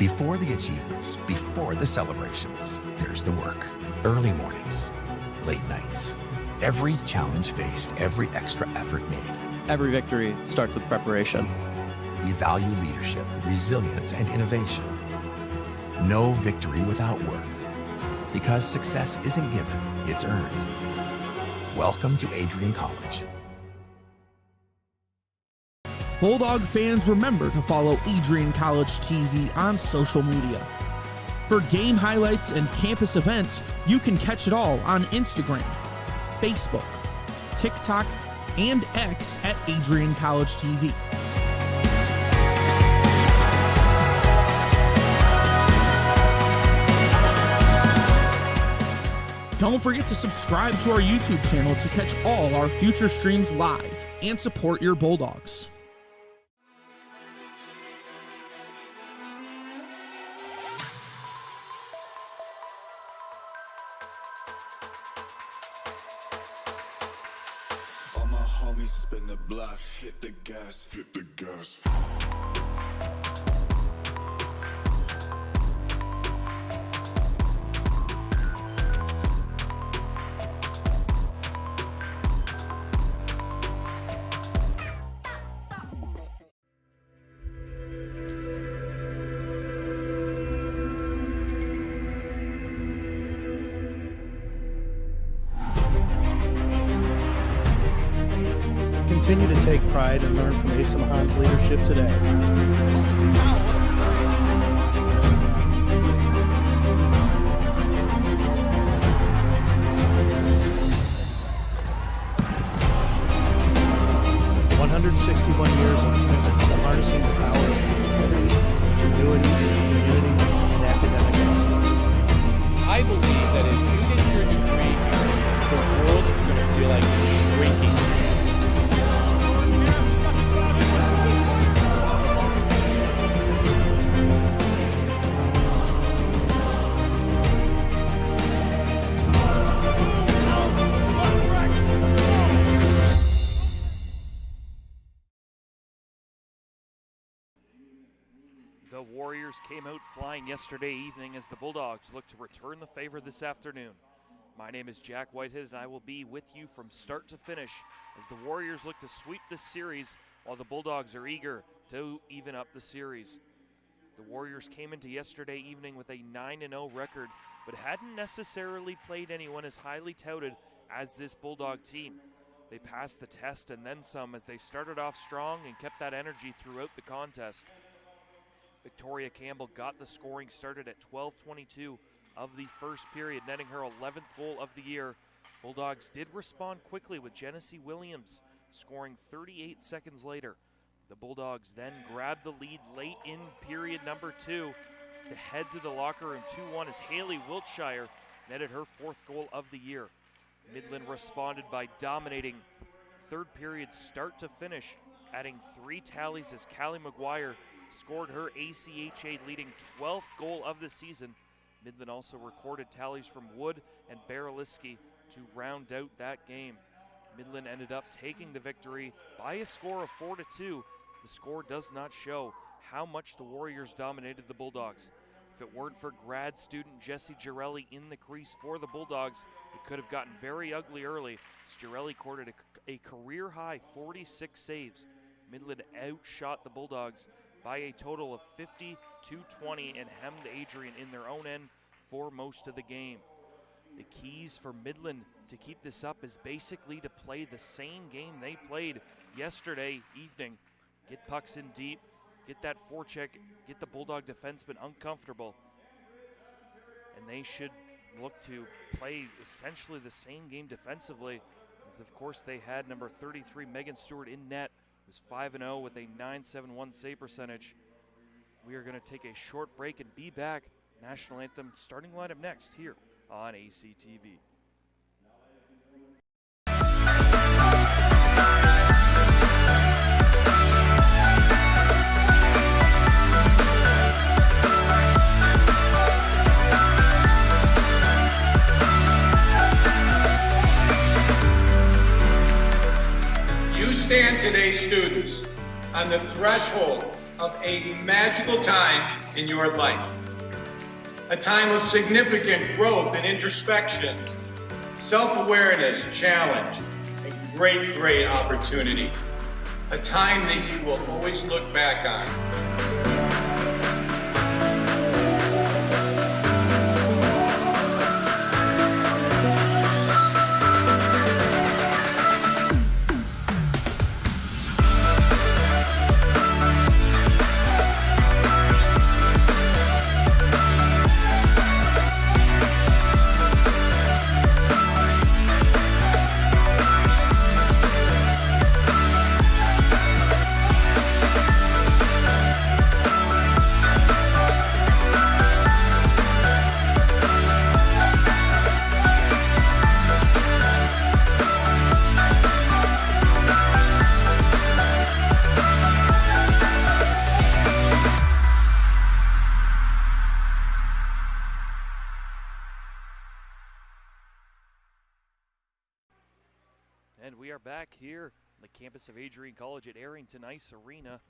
Before the achievements, before the celebrations, there's the work. Early mornings, late nights. Every challenge faced, every extra effort made. Every victory starts with preparation. We value leadership, resilience, and innovation. No victory without work. Because success isn't given, it's earned. Welcome to Adrian College. Bulldog fans, remember to follow Adrian College TV on social media. For game highlights and campus events, you can catch it all on Instagram, Facebook, TikTok, and X at Adrian College TV. Don't forget to subscribe to our YouTube channel to catch all our future streams live and support your Bulldogs. All my homies spin the block, hit the gas, hit the gas. Continue to take pride and learn from Asa Mahan's leadership today. "161 years of commitment to harnessing the power of creativity, ingenuity, community, and academic excellence." I believe that if you get your degree here, the world is going to feel like it's shrinking. The Warriors came out flying yesterday evening as the Bulldogs look to return the favor this afternoon. My name is Jack Whitehead and I will be with you from start to finish as the Warriors look to sweep this series while the Bulldogs are eager to even up the series. The Warriors came into yesterday evening with a 9-0 record, but hadn't necessarily played anyone as highly touted as this Bulldog team. They passed the test and then some as they started off strong and kept that energy throughout the contest. Victoria Campbell got the scoring started at 12:22 of the first period, netting her 11th goal of the year. Bulldogs did respond quickly with Genesee Williams scoring 38 seconds later. The Bulldogs then grabbed the lead late in period number 2 to head to the locker room 2-1 as Haley Wiltshire netted her 4th goal of the year. Midland responded by dominating third period start to finish, adding 3 tallies as Callie McGuire scored her ACHA leading 12th goal of the season. Midland also recorded tallies from Wood and Baraliski to round out that game. Midland ended up taking the victory by a score of 4-2. The score does not show how much the Warriors dominated the Bulldogs. If it weren't for grad student Jesse Girelli in the crease for the Bulldogs, it could have gotten very ugly early as Girelli recorded a career-high 46 saves. Midland outshot the Bulldogs by a total of 50-20 and hemmed Adrian in their own end for most of the game. The keys for Midland to keep this up is basically to play the same game they played yesterday evening. Get pucks in deep, get that forecheck, get the Bulldog defenseman uncomfortable, and they should look to play essentially the same game defensively, as of course they had number 33 Megan Stewart in net, who's 5-0 with a .971 save percentage. We are going to take a short break and be back. National Anthem starting lineup next here on ACTV. You stand today, students, on the threshold of a magical time in your life. A time of significant growth and introspection, self-awareness, challenge, and great, great opportunity. A time that you will always look back on. And we are back here on the campus of Adrian College at Arrington Ice Arena.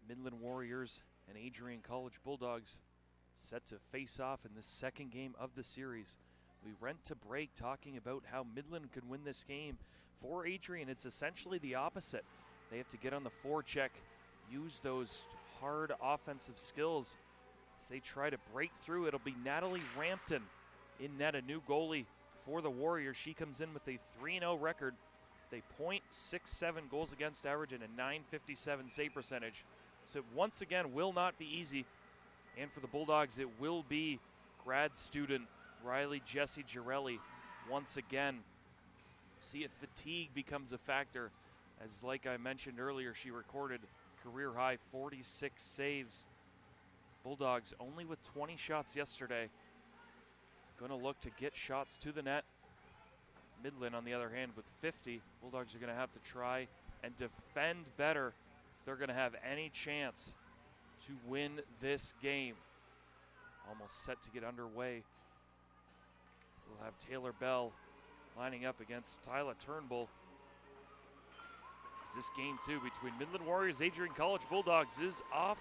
Midland Warriors and Adrian College Bulldogs set to face off in the second game of the series. We went to break talking about how Midland could win this game. For Adrian, it's essentially the opposite. They have to get on the forecheck, use those hard offensive skills as they try to break through. It'll be Natalie Rampton in net, a new goalie for the Warriors. She comes in with a 3-0 record, with a .67 goals against average and a .957 save percentage. So once again, will not be easy. And for the Bulldogs, it will be grad student Riley Jessie Girelli once again. See if fatigue becomes a factor, as like I mentioned earlier, she recorded career high 46 saves. Bulldogs only with 20 shots yesterday. Going to look to get shots to the net. Midland, on the other hand, with 50. Bulldogs are going to have to try and defend better if they're going to have any chance to win this game. Almost set to get underway. We'll have Taylor Bell lining up against Tyler Turnbull. As this game, too, between Midland Warriors, Adrian College Bulldogs is off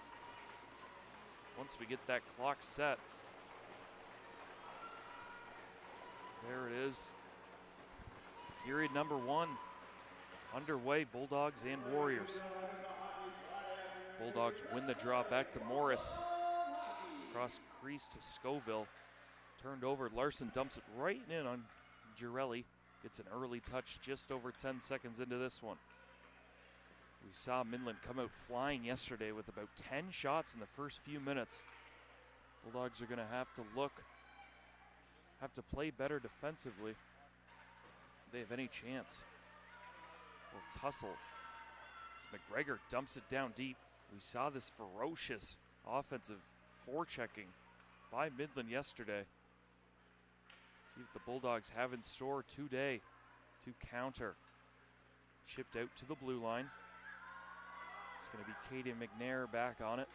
once we get that clock set. There it is. Period number 1 underway, Bulldogs and Warriors. Bulldogs win the draw back to Morris. Cross crease to Scoville. Turned over, Larson dumps it right in on Girelli. Gets an early touch just over 10 seconds into this one. We saw Midland come out flying yesterday with about 10 shots in the first few minutes. Bulldogs are gonna have to play better defensively if they have any chance. A tussle as McGregor dumps it down deep. We saw this ferocious offensive forechecking by Midland yesterday. See what the Bulldogs have in store today to counter. Chipped out to the blue line. It's going to be Katie McNair back on it.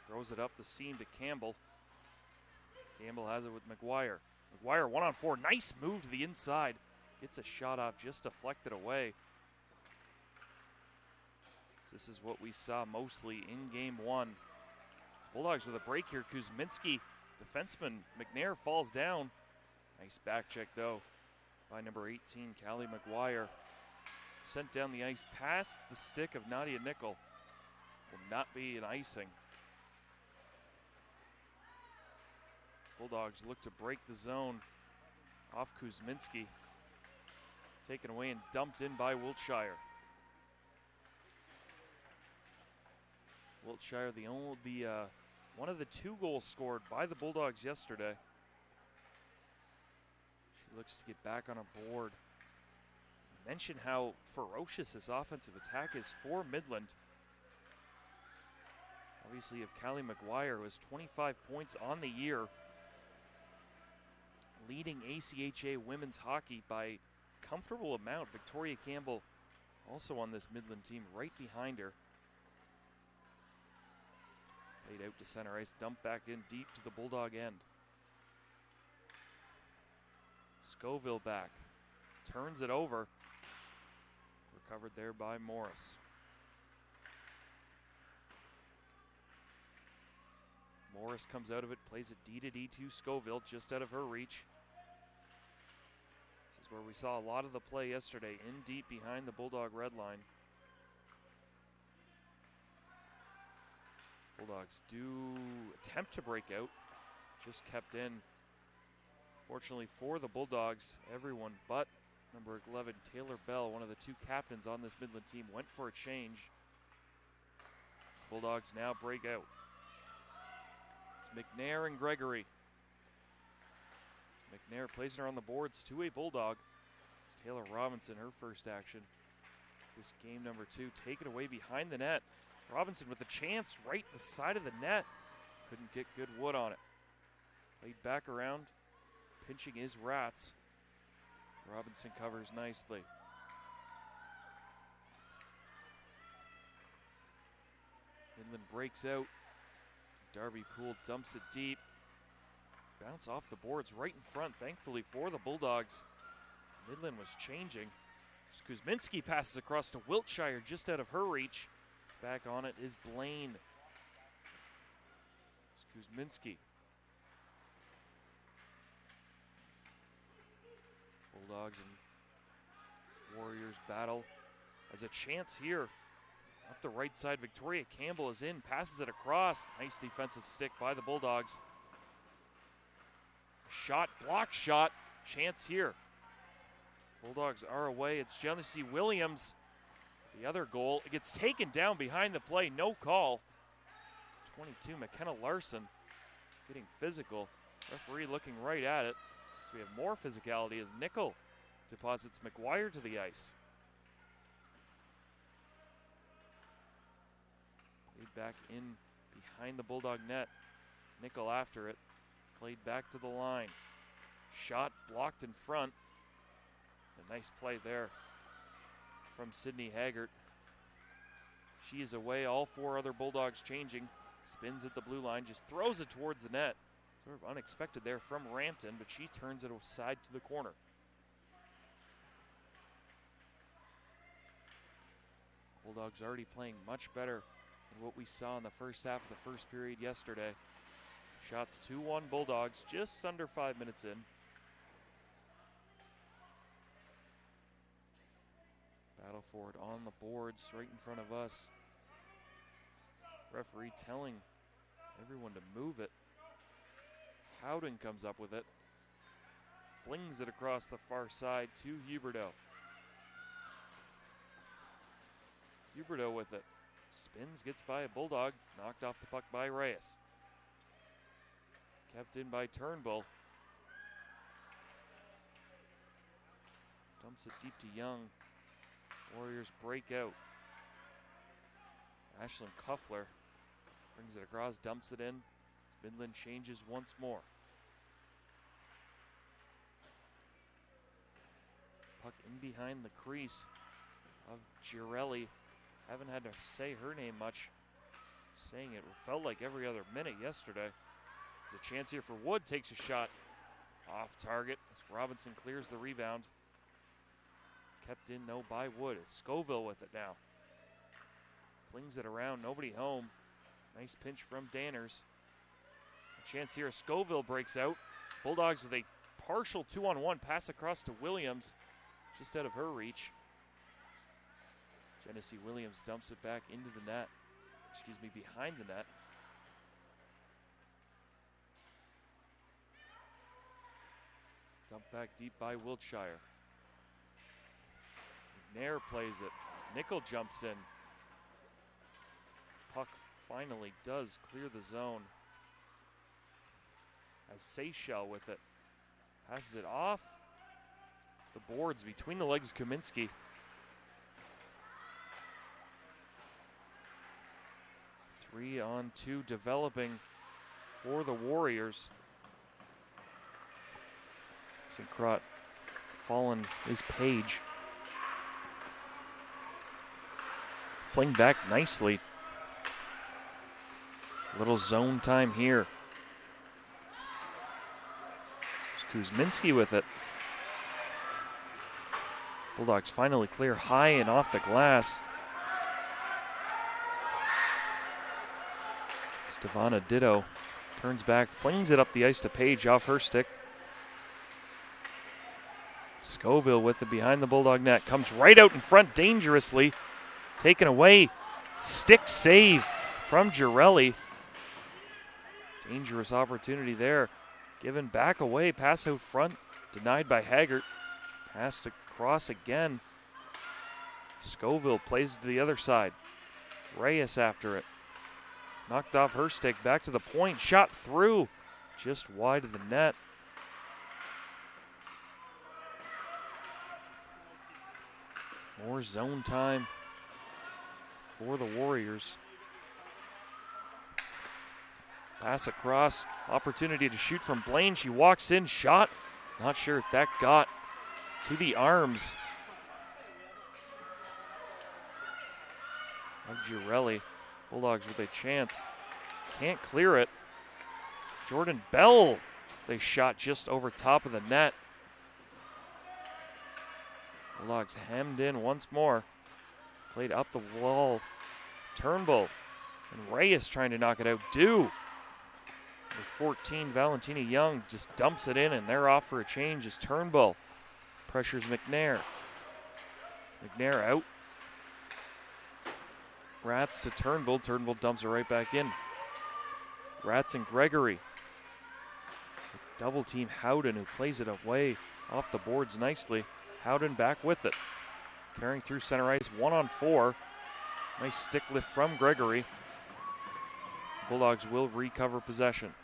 Throws it up the seam to Campbell. Campbell has it with McGuire. McGuire 1-on-4. Nice move to the inside. Gets a shot off, just deflected away. This is what we saw mostly in game 1. Bulldogs with a break here. Kuzminski, defenseman McNair falls down. Nice back check though by number 18, Callie McGuire. Sent down the ice past the stick of Nadia Nickel. Will not be an icing. Bulldogs look to break the zone off Kuzminski. Taken away and dumped in by Wiltshire. Wiltshire, one of the 2 goals scored by the Bulldogs yesterday. She looks to get back on a board. Mention how ferocious this offensive attack is for Midland. Obviously, you have Callie McGuire, who has 25 points on the year, leading ACHA women's hockey by comfortable amount. Victoria Campbell also on this Midland team, right behind her. Laid out to center ice, dumped back in deep to the Bulldog end. Scoville back, turns it over. Recovered there by Morris. Morris comes out of it, plays a D to Scoville, just out of her reach. This is where we saw a lot of the play yesterday, in deep behind the Bulldog red line. Bulldogs do attempt to break out, just kept in. Fortunately for the Bulldogs, everyone but number 11, Taylor Bell, one of the two captains on this Midland team, went for a change. As Bulldogs now break out. It's McNair and Gregory. McNair plays her on the boards to a Bulldog. It's Taylor Robinson, her first action. This game number 2, taken away behind the net. Robinson with a chance right the side of the net. Couldn't get good wood on it. Played back around, pinching his rats. Robinson covers nicely. Midland breaks out. Darby Poole dumps it deep. Bounce off the boards right in front, thankfully for the Bulldogs. Midland was changing. Kuzminski passes across to Wiltshire, just out of her reach. Back on it is Blaine. Kuzminski. Bulldogs and Warriors battle. As a chance here. Up the right side, Victoria Campbell is in, passes it across. Nice defensive stick by the Bulldogs. Shot, block shot, chance here. Bulldogs are away. It's Genesee Williams. The other goal, it gets taken down behind the play, no call. 22, McKenna Larson getting physical. Referee looking right at it. So we have more physicality as Nickel deposits McGuire to the ice. Played back in behind the Bulldog net. Nickel after it. Played back to the line. Shot blocked in front. A nice play there from Sydney Haggart. She is away, all 4 other Bulldogs changing. Spins at the blue line, just throws it towards the net. Sort of unexpected there from Rampton, but she turns it aside to the corner. Bulldogs already playing much better than what we saw in the first half of the first period yesterday. Shots 2-1 Bulldogs, just under 5 minutes in. Battle for it on the boards right in front of us. Referee telling everyone to move it. Howden comes up with it. Flings it across the far side to Huberdeau. Huberdeau with it. Spins, gets by a Bulldog. Knocked off the puck by Reyes. Kept in by Turnbull. Dumps it deep to Young. Warriors break out. Ashlyn Kuffler brings it across, dumps it in. Midland changes once more. Puck in behind the crease of Girelli. Haven't had to say her name much. Saying it felt like every other minute yesterday. There's a chance here for Wood, takes a shot off target as Robinson clears the rebound. Kept in though by Wood. It's Scoville with it now. Flings it around, nobody home. Nice pinch from Danners. A chance here, Scoville breaks out. Bulldogs with a partial 2-on-1 pass across to Williams, just out of her reach. Genesee Williams dumps it back into the net. Excuse me, behind the net. Dumped back deep by Wiltshire. McNair plays it. Nickel jumps in. Puck finally does clear the zone. As Seychelles with it. Passes it off the boards between the legs of Kaminsky. 3-on-2 developing for the Warriors. St. Croix fallen is Page. Fling back nicely. Little zone time here. There's Kuzminski with it. Bulldogs finally clear high and off the glass. Stevana Ditto Turns back, flings it up the ice to Page off her stick. Scoville with it behind the Bulldog net. Comes right out in front dangerously. Taken away. Stick save from Girelli. Dangerous opportunity there. Given back away. Pass out front. Denied by Haggart. Passed across again. Scoville plays it to the other side. Reyes after it. Knocked off her stick. Back to the point. Shot through. Just wide of the net. More zone time for the Warriors. Pass across. Opportunity to shoot from Blaine. She walks in. Shot. Not sure if that got to the arms of Girelli. Bulldogs with a chance. Can't clear it. Jordan Bell. They shot just over top of the net. Bulldogs hemmed in once more. Played up the wall. Turnbull and Reyes trying to knock it out. Number 14, Valentina Young just dumps it in, and they're off for a change as Turnbull pressures McNair. McNair out. Rats to Turnbull. Turnbull dumps it right back in. Rats and Gregory. Double team Howden, who plays it away off the boards nicely. Howden back with it. Carrying through center ice, 1-on-4. Nice stick lift from Gregory. Bulldogs will recover possession.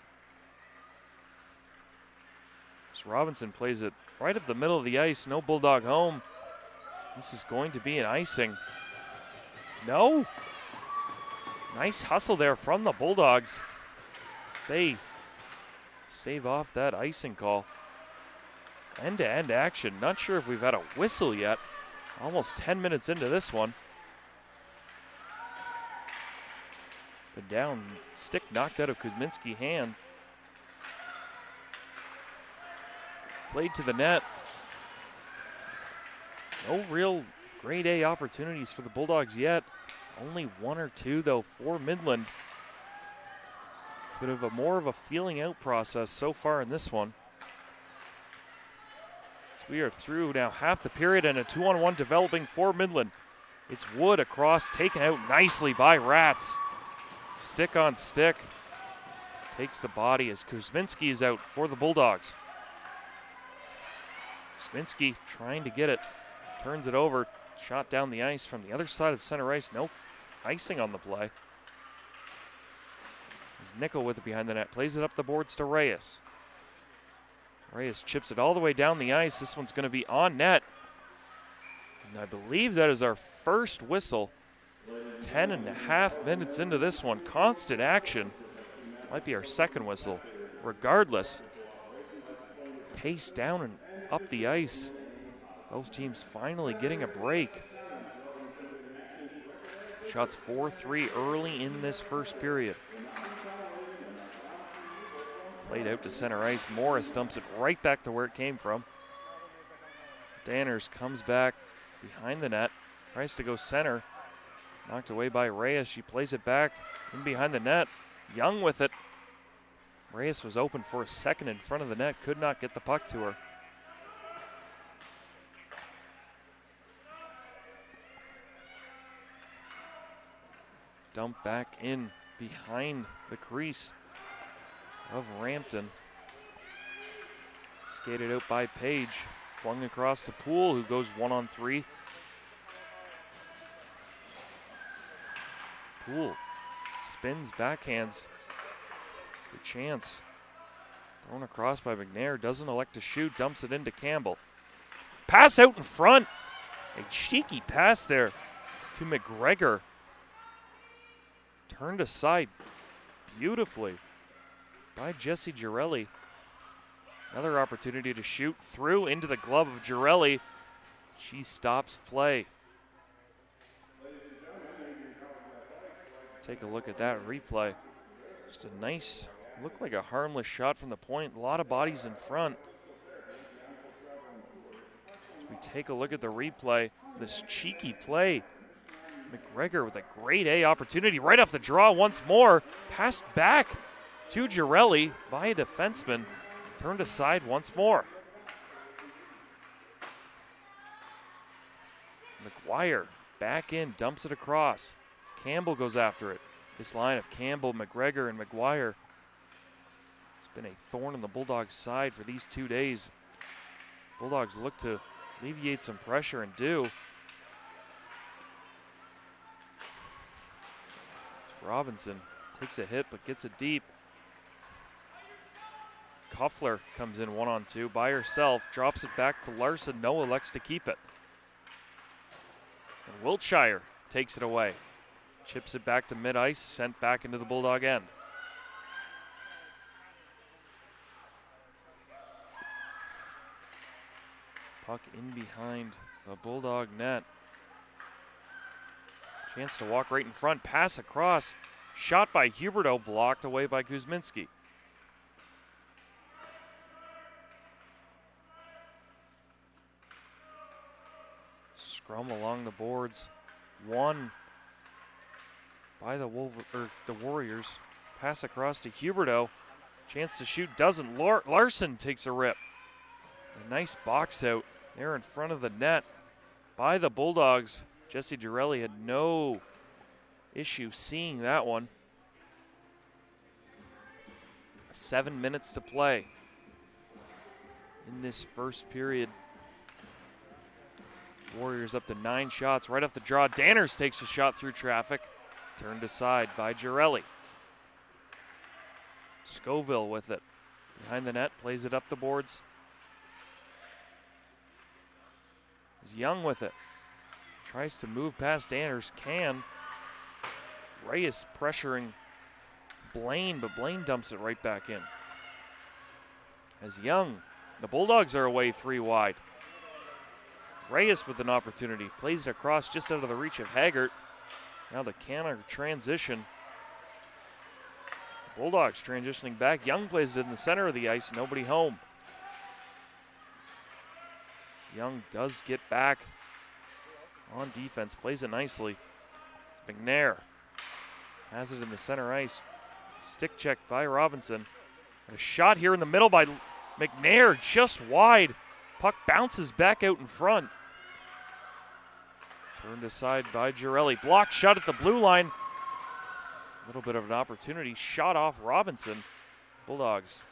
So Robinson plays it right up the middle of the ice. No Bulldog home. This is going to be an icing. No. Nice hustle there from the Bulldogs. They stave off that icing call. End-to-end action. Not sure if we've had a whistle yet. Almost 10 minutes into this one. The down stick knocked out of Kuzminski's hand. Played to the net. No real grade A opportunities for the Bulldogs yet. Only 1 or 2 though for Midland. It's been more of a feeling out process so far in this one. We are through now half the period and a 2-on-1 developing for Midland. It's Wood across, taken out nicely by Rats. Stick on stick. Takes the body as Kuzminski is out for the Bulldogs. Kuzminski trying to get it. Turns it over. Shot down the ice from the other side of center ice. No icing on the play. As Nickel with it behind the net. Plays it up the boards to Reyes. Reyes chips it all the way down the ice. This one's going to be on net. And I believe that is our first whistle. 10.5 minutes into this one. Constant action. Might be our second whistle. Regardless, pace down and up the ice. Both teams finally getting a break. Shots 4-3 early in this first period. Played out to center ice. Morris dumps it right back to where it came from. Danners comes back behind the net. Tries to go center. Knocked away by Reyes. She plays it back in behind the net. Young with it. Reyes was open for a second in front of the net. Could not get the puck to her. Dump back in behind the crease of Rampton. Skated out by Page. Flung across to Poole, who goes 1-on-3. Poole spins, backhands. Good chance. Thrown across by McNair. Doesn't elect to shoot. Dumps it into Campbell. Pass out in front. A cheeky pass there to McGregor. Turned aside beautifully by Jesse Girelli. Another opportunity to shoot through into the glove of Girelli. She stops play. Take a look at that replay. Just a nice, looked like a harmless shot from the point. A lot of bodies in front. As we take a look at the replay, this cheeky play. McGregor with a grade A opportunity right off the draw once more. Passed back to Girelli by a defenseman. Turned aside once more. McGuire back in, dumps it across. Campbell goes after it. This line of Campbell, McGregor, and McGuire has been a thorn in the Bulldogs' side for these 2 days. Bulldogs look to alleviate some pressure and do. Robinson takes a hit but gets it deep. Kuffler comes in 1-on-2 by herself, drops it back to Larson. Noah elects to keep it. And Wiltshire takes it away. Chips it back to mid-ice, sent back into the Bulldog end. Puck in behind the Bulldog net. Chance to walk right in front, pass across. Shot by Huberto, blocked away by Kuzminski. Scrum along the boards. One by the Warriors. Pass across to Huberto. Chance to shoot, doesn't. Larson takes a rip. A nice box out there in front of the net by the Bulldogs. Jesse Girelli had no issue seeing that one. 7 minutes to play in this first period. Warriors up to 9 shots right off the draw. Danners takes a shot through traffic. Turned aside by Girelli. Scoville with it. Behind the net, plays it up the boards. Is Young with it. Tries to move past Danners, can. Reyes pressuring Blaine, but Blaine dumps it right back in. As Young, the Bulldogs are away 3 wide. Reyes with an opportunity, plays it across just out of the reach of Haggart. Now the counter transition. Bulldogs transitioning back. Young plays it in the center of the ice, nobody home. Young does get back on defense, plays it nicely. McNair has it in the center ice. Stick check by Robinson. And a shot here in the middle by McNair, just wide. Puck bounces back out in front. Turned aside by Girelli. Blocked shot at the blue line. A little bit of an opportunity. Shot off Robinson. Bulldogs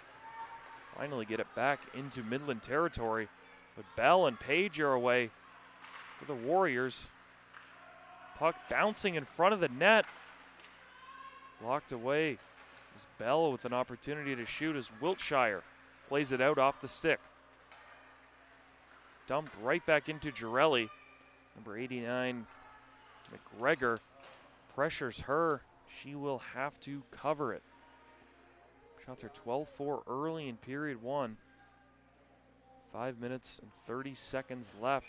finally get it back into Midland territory. But Bell and Page are away for the Warriors. Puck bouncing in front of the net. Blocked away. It was Bell with an opportunity to shoot as Wiltshire plays it out off the stick. Dumped right back into Girelli. Number 89, McGregor, pressures her. She will have to cover it. Shots are 12-4 early in period 1. 5 minutes and 30 seconds left.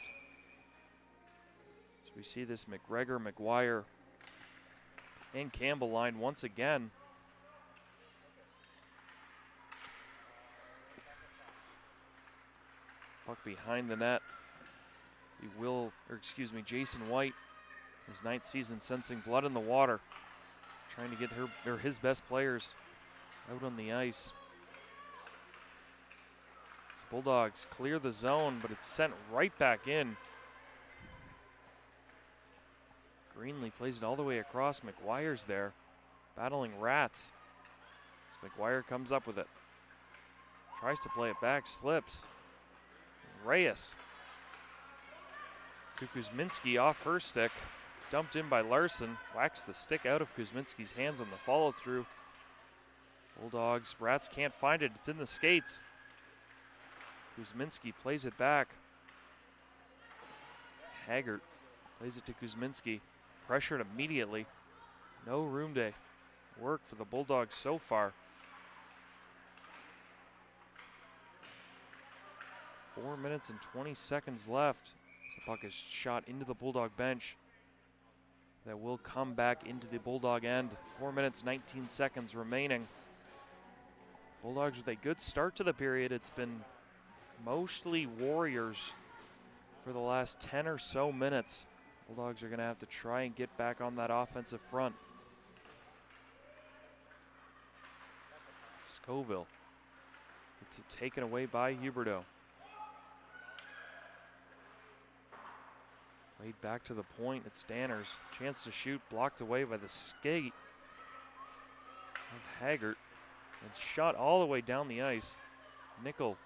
So we see this McGregor, McGuire, and Campbell line once again. Puck behind the net. Jason White, his 9th season, sensing blood in the water, trying to get his best players out on the ice. The Bulldogs clear the zone, but it's sent right back in. Greenlee plays it all the way across. McGuire's there, battling Rats. As McGuire comes up with it. Tries to play it back, slips. Reyes to Kuzminski off her stick. Dumped in by Larson. Whacks the stick out of Kuzminski's hands on the follow through. Bulldogs, Rats can't find it. It's in the skates. Kuzminski plays it back. Haggart plays it to Kuzminski. Pressured immediately. No room to work for the Bulldogs so far. 4 minutes and 20 seconds left. As the puck is shot into the Bulldog bench. That will come back into the Bulldog end. 4 minutes, 19 seconds remaining. Bulldogs with a good start to the period. It's been mostly Warriors for the last 10 or so minutes. Bulldogs are going to have to try and get back on that offensive front. Scoville. It's taken away by Huberdeau. Laid back to the point. It's Danners. Chance to shoot, blocked away by the skate of Haggart. And shot all the way down the ice. Nickel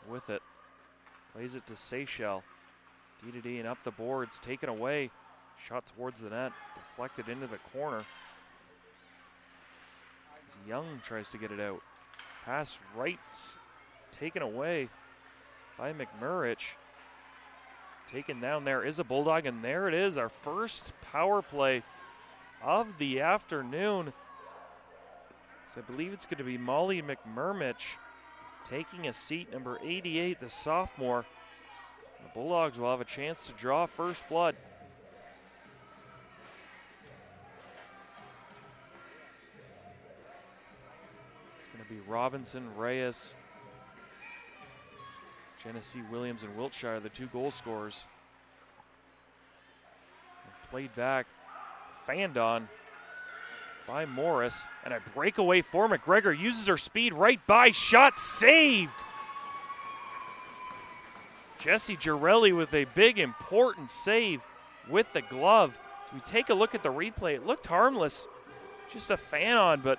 with it. Plays it to Seychelles. D-to-D and up the boards. Taken away. Shot towards the net. Deflected into the corner. As Young tries to get it out. Pass right. Taken away by McMurrich. Taken down there is a Bulldog, and there it is, our first power play of the afternoon. So I believe it's going to be Molly McMurrich taking a seat, number 88, the sophomore. The Bulldogs will have a chance to draw first blood. It's going to be Robinson, Reyes, Genesee Williams, and Wiltshire, the two goal scorers. And played back, fanned on by Morris, and a breakaway for McGregor. Uses her speed right by, shot saved. Jesse Girelli with a big, important save with the glove. As we take a look at the replay, it looked harmless, just a fan on, but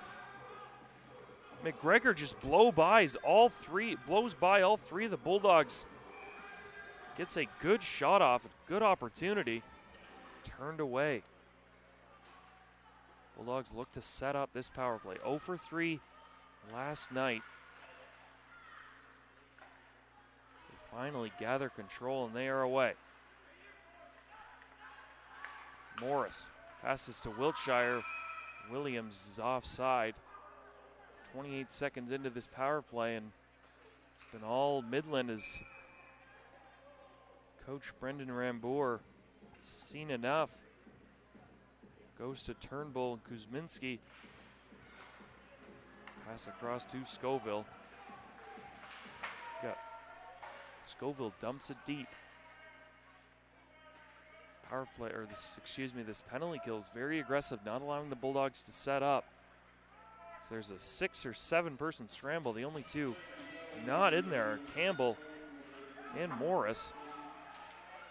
McGregor just blows by all three of the Bulldogs. Gets a good shot off, a good opportunity. Turned away. Bulldogs look to set up this power play. 0 for 3 last night. They finally gather control, and they are away. Morris passes to Wiltshire. Williams is offside. 28 seconds into this power play, and it's been all Midland as Coach Brendan Rambour seen enough. Goes to Turnbull and Kuzminski. Pass across to Scoville. Got Scoville dumps it deep. This power play, or this penalty kill is very aggressive, not allowing the Bulldogs to set up. So there's a 6 or 7 person scramble. The only two not in there are Campbell and Morris.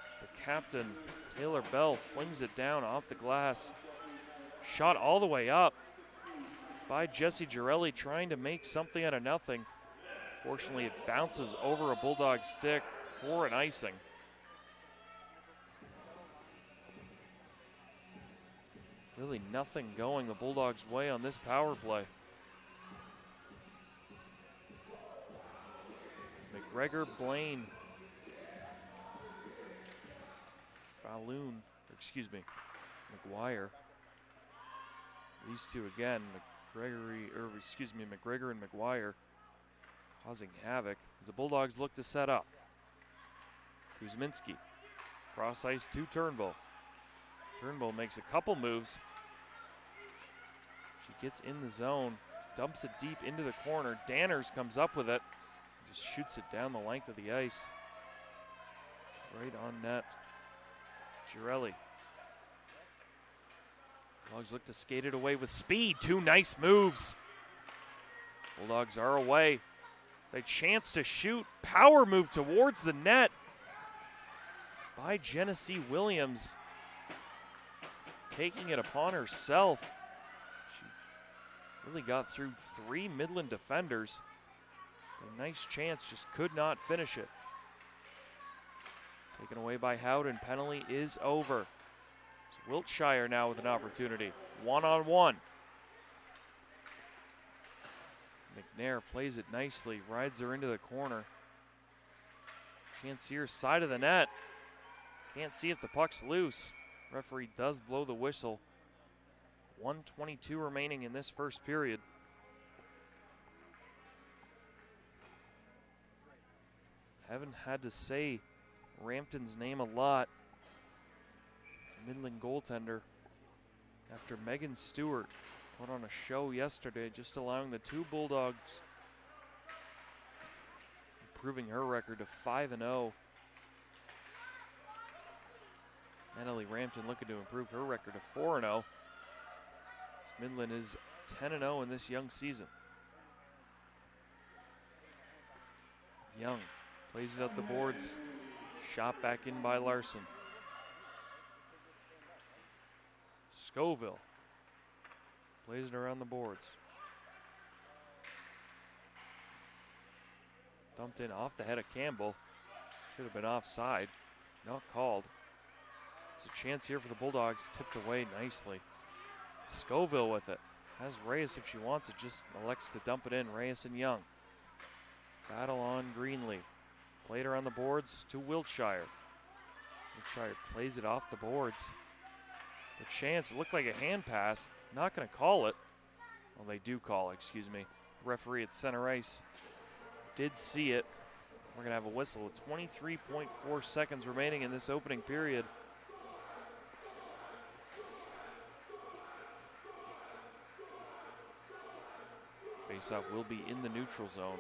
As the captain, Taylor Bell, flings it down off the glass. Shot all the way up by Jesse Girelli, trying to make something out of nothing. Fortunately, it bounces over a Bulldog stick for an icing. Really nothing going the Bulldogs' way on this power play. McGregor, Blaine, McGuire. These two again, McGregor and McGuire, causing havoc as the Bulldogs look to set up. Kuzminski, cross ice to Turnbull. Turnbull makes a couple moves. She gets in the zone, dumps it deep into the corner. Danners comes up with it, just shoots it down the length of the ice. Right on net. Girelli. Bulldogs look to skate it away with speed. 2 nice moves. Bulldogs are away. A chance to shoot. Power move towards the net by Genesee Williams. Taking it upon herself. She really got through 3 Midland defenders. A nice chance, just could not finish it. Taken away by Howden. Penalty is over. It's Wiltshire now with an opportunity. 1-on-1. McNair plays it nicely, rides her into the corner. Can't see her side of the net. Can't see if the puck's loose. Referee does blow the whistle. 1:22 remaining in this first period. Haven't had to say Rampton's name a lot. Midland goaltender, after Megan Stewart put on a show yesterday, just allowing the 2 Bulldogs, improving her record to 5-0. Natalie Rampton looking to improve her record to 4-0. Midland is 10-0 in this young season. Young plays it up the boards. Shot back in by Larson. Scoville plays it around the boards. Dumped in off the head of Campbell. Should have been offside. Not called. There's a chance here for the Bulldogs. Tipped away nicely. Scoville with it. Has Reyes if she wants it. Just elects to dump it in. Reyes and Young. Battle on Greenlee. Played around the boards to Wiltshire. Wiltshire plays it off the boards. A chance. It looked like a hand pass. Not going to call it. Well, they do call, excuse me. Referee at center ice did see it. We're going to have a whistle with 23.4 seconds remaining in this opening period. Faceoff will be in the neutral zone.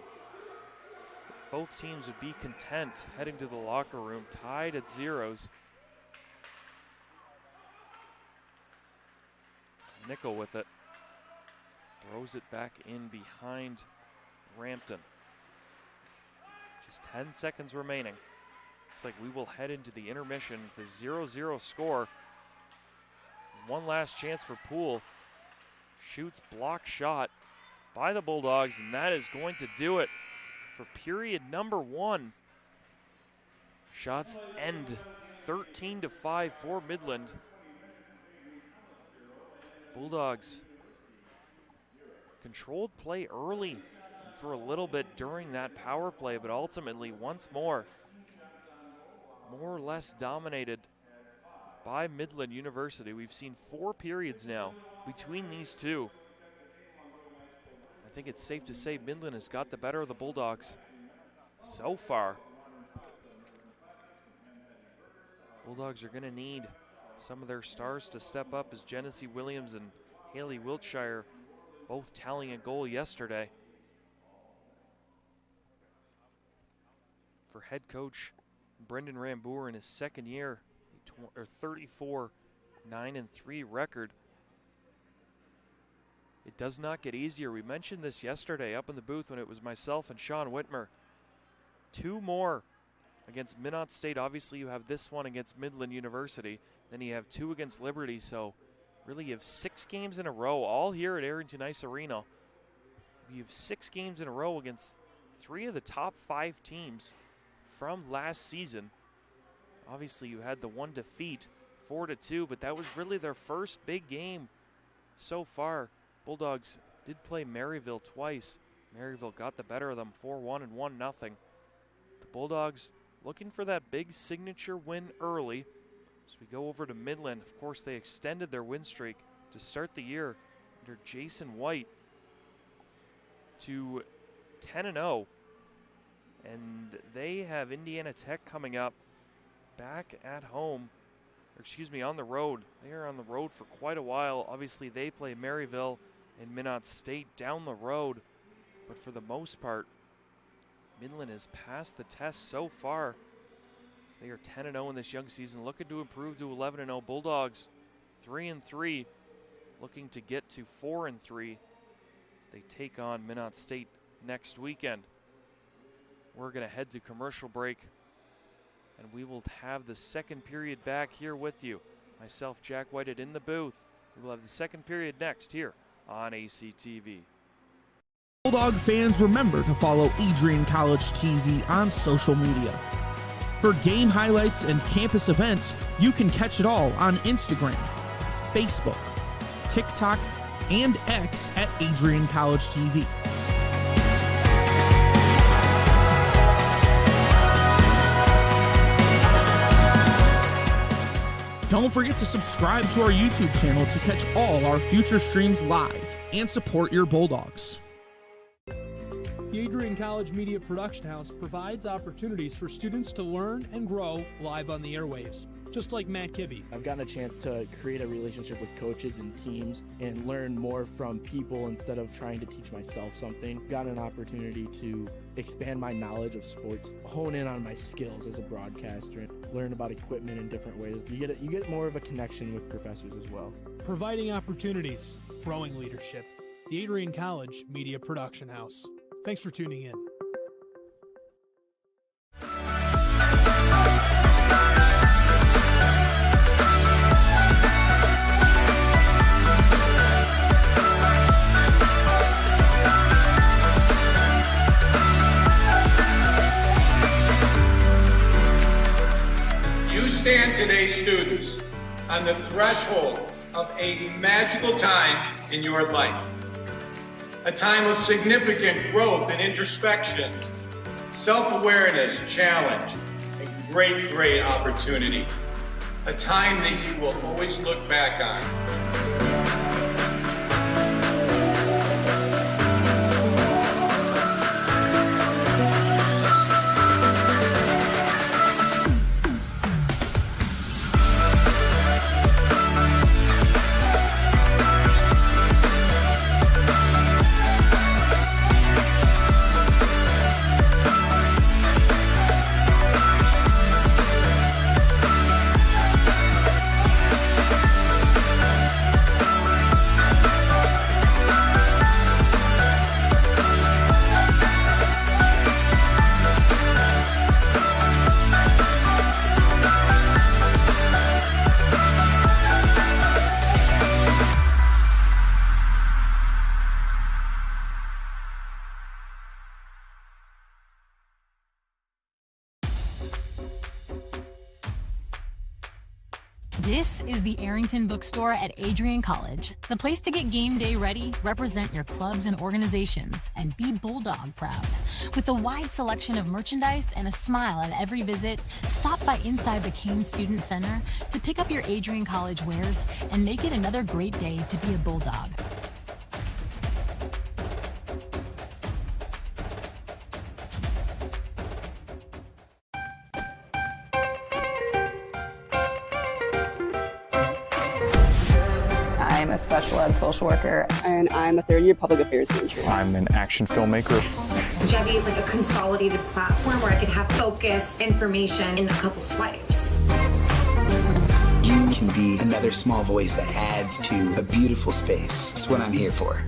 Both teams would be content heading to the locker room, tied at zeros. It's Nickel with it. Throws it back in behind Rampton. Just 10 seconds remaining. Looks like we will head into the intermission with a 0-0 score. One last chance for Poole. Shoots, block shot by the Bulldogs, and that is going to do it for period number 1. Shots end 13-5 for Midland. Bulldogs controlled play early for a little bit during that power play, but ultimately once more or less dominated by Midland University. We've seen 4 periods now between these two. I think it's safe to say Midland has got the better of the Bulldogs so far. Bulldogs are going to need some of their stars to step up, as Genesee Williams and Haley Wiltshire both tallying a goal yesterday. For head coach Brendan Rambour in his second year, 34-9-3 record. It does not get easier. We mentioned this yesterday up in the booth when it was myself and Sean Whitmer. 2 more against Minot State. Obviously you have this one against Midland University. Then you have 2 against Liberty. So really you have 6 games in a row, all here at Arrington Ice Arena. You have 6 games in a row against 3 of the top 5 teams from last season. Obviously you had the 1 defeat, 4-2, but that was really their first big game so far. Bulldogs did play Maryville twice. Maryville got the better of them, 4-1 and 1-0. The Bulldogs looking for that big signature win early. As we go over to Midland, of course they extended their win streak to start the year under Jason White to 10-0. And they have Indiana Tech coming up back at home, or excuse me, on the road. They are on the road for quite a while. Obviously they play Maryville and Minot State down the road, but for the most part, Midland has passed the test so far. So they are 10-0 in this young season, looking to improve to 11-0. Bulldogs 3-3, looking to get to 4-3 as they take on Minot State next weekend. We're going to head to commercial break, and we will have the second period back here with you. Myself, Jack Whitehead, in the booth. We will have the second period next here on ACTV. Bulldog fans, remember to follow Adrian College TV on social media. For game highlights and campus events, you can catch it all on Instagram, Facebook, TikTok, and X at AdrianCollegeTV. Don't forget to subscribe to our YouTube channel to catch all our future streams live and support your Bulldogs. The Adrian College Media Production House provides opportunities for students to learn and grow live on the airwaves, just like Matt Kibbe. I've gotten a chance to create a relationship with coaches and teams and learn more from people instead of trying to teach myself something. Got an opportunity to expand my knowledge of sports, hone in on my skills as a broadcaster, learn about equipment in different ways. You get more of a connection with professors as well. Providing opportunities, growing leadership. The Adrian College Media Production House. Thanks for tuning in. today's students on the threshold of a magical time in your life. A time of significant growth and introspection, self-awareness, challenge, and great opportunity. A time that you will always look back on. This is the Arrington Bookstore at Adrian College, the place to get game day ready, represent your clubs and organizations, and be Bulldog proud. With a wide selection of merchandise and a smile at every visit, stop by inside the Kane Student Center to pick up your Adrian College wares and make it another great day to be a Bulldog. I'm a special ed social worker. And I'm a third-year public affairs major. I'm an action filmmaker. Jevi is like a consolidated platform where I could have focused information in a couple swipes. You can be another small voice that adds to a beautiful space. That's what I'm here for.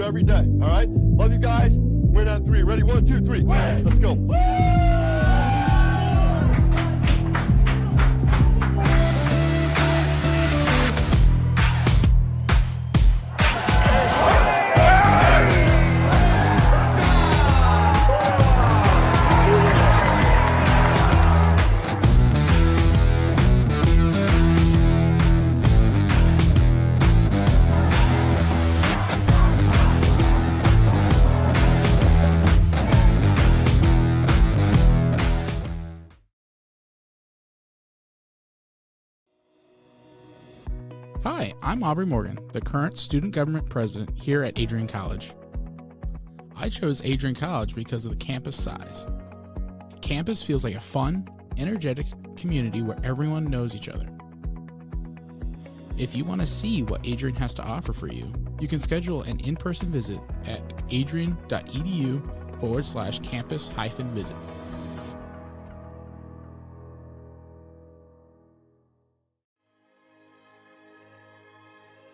Every day, all right? Love you guys. Win on three. Ready? 1, 2, 3. Let's go. Hi, I'm Aubrey Morgan, the current student government president here at Adrian College. I chose Adrian College because of the campus size. Campus feels like a fun, energetic community where everyone knows each other. If you want to see what Adrian has to offer for you, you can schedule an in-person visit at adrian.edu/campus-visit.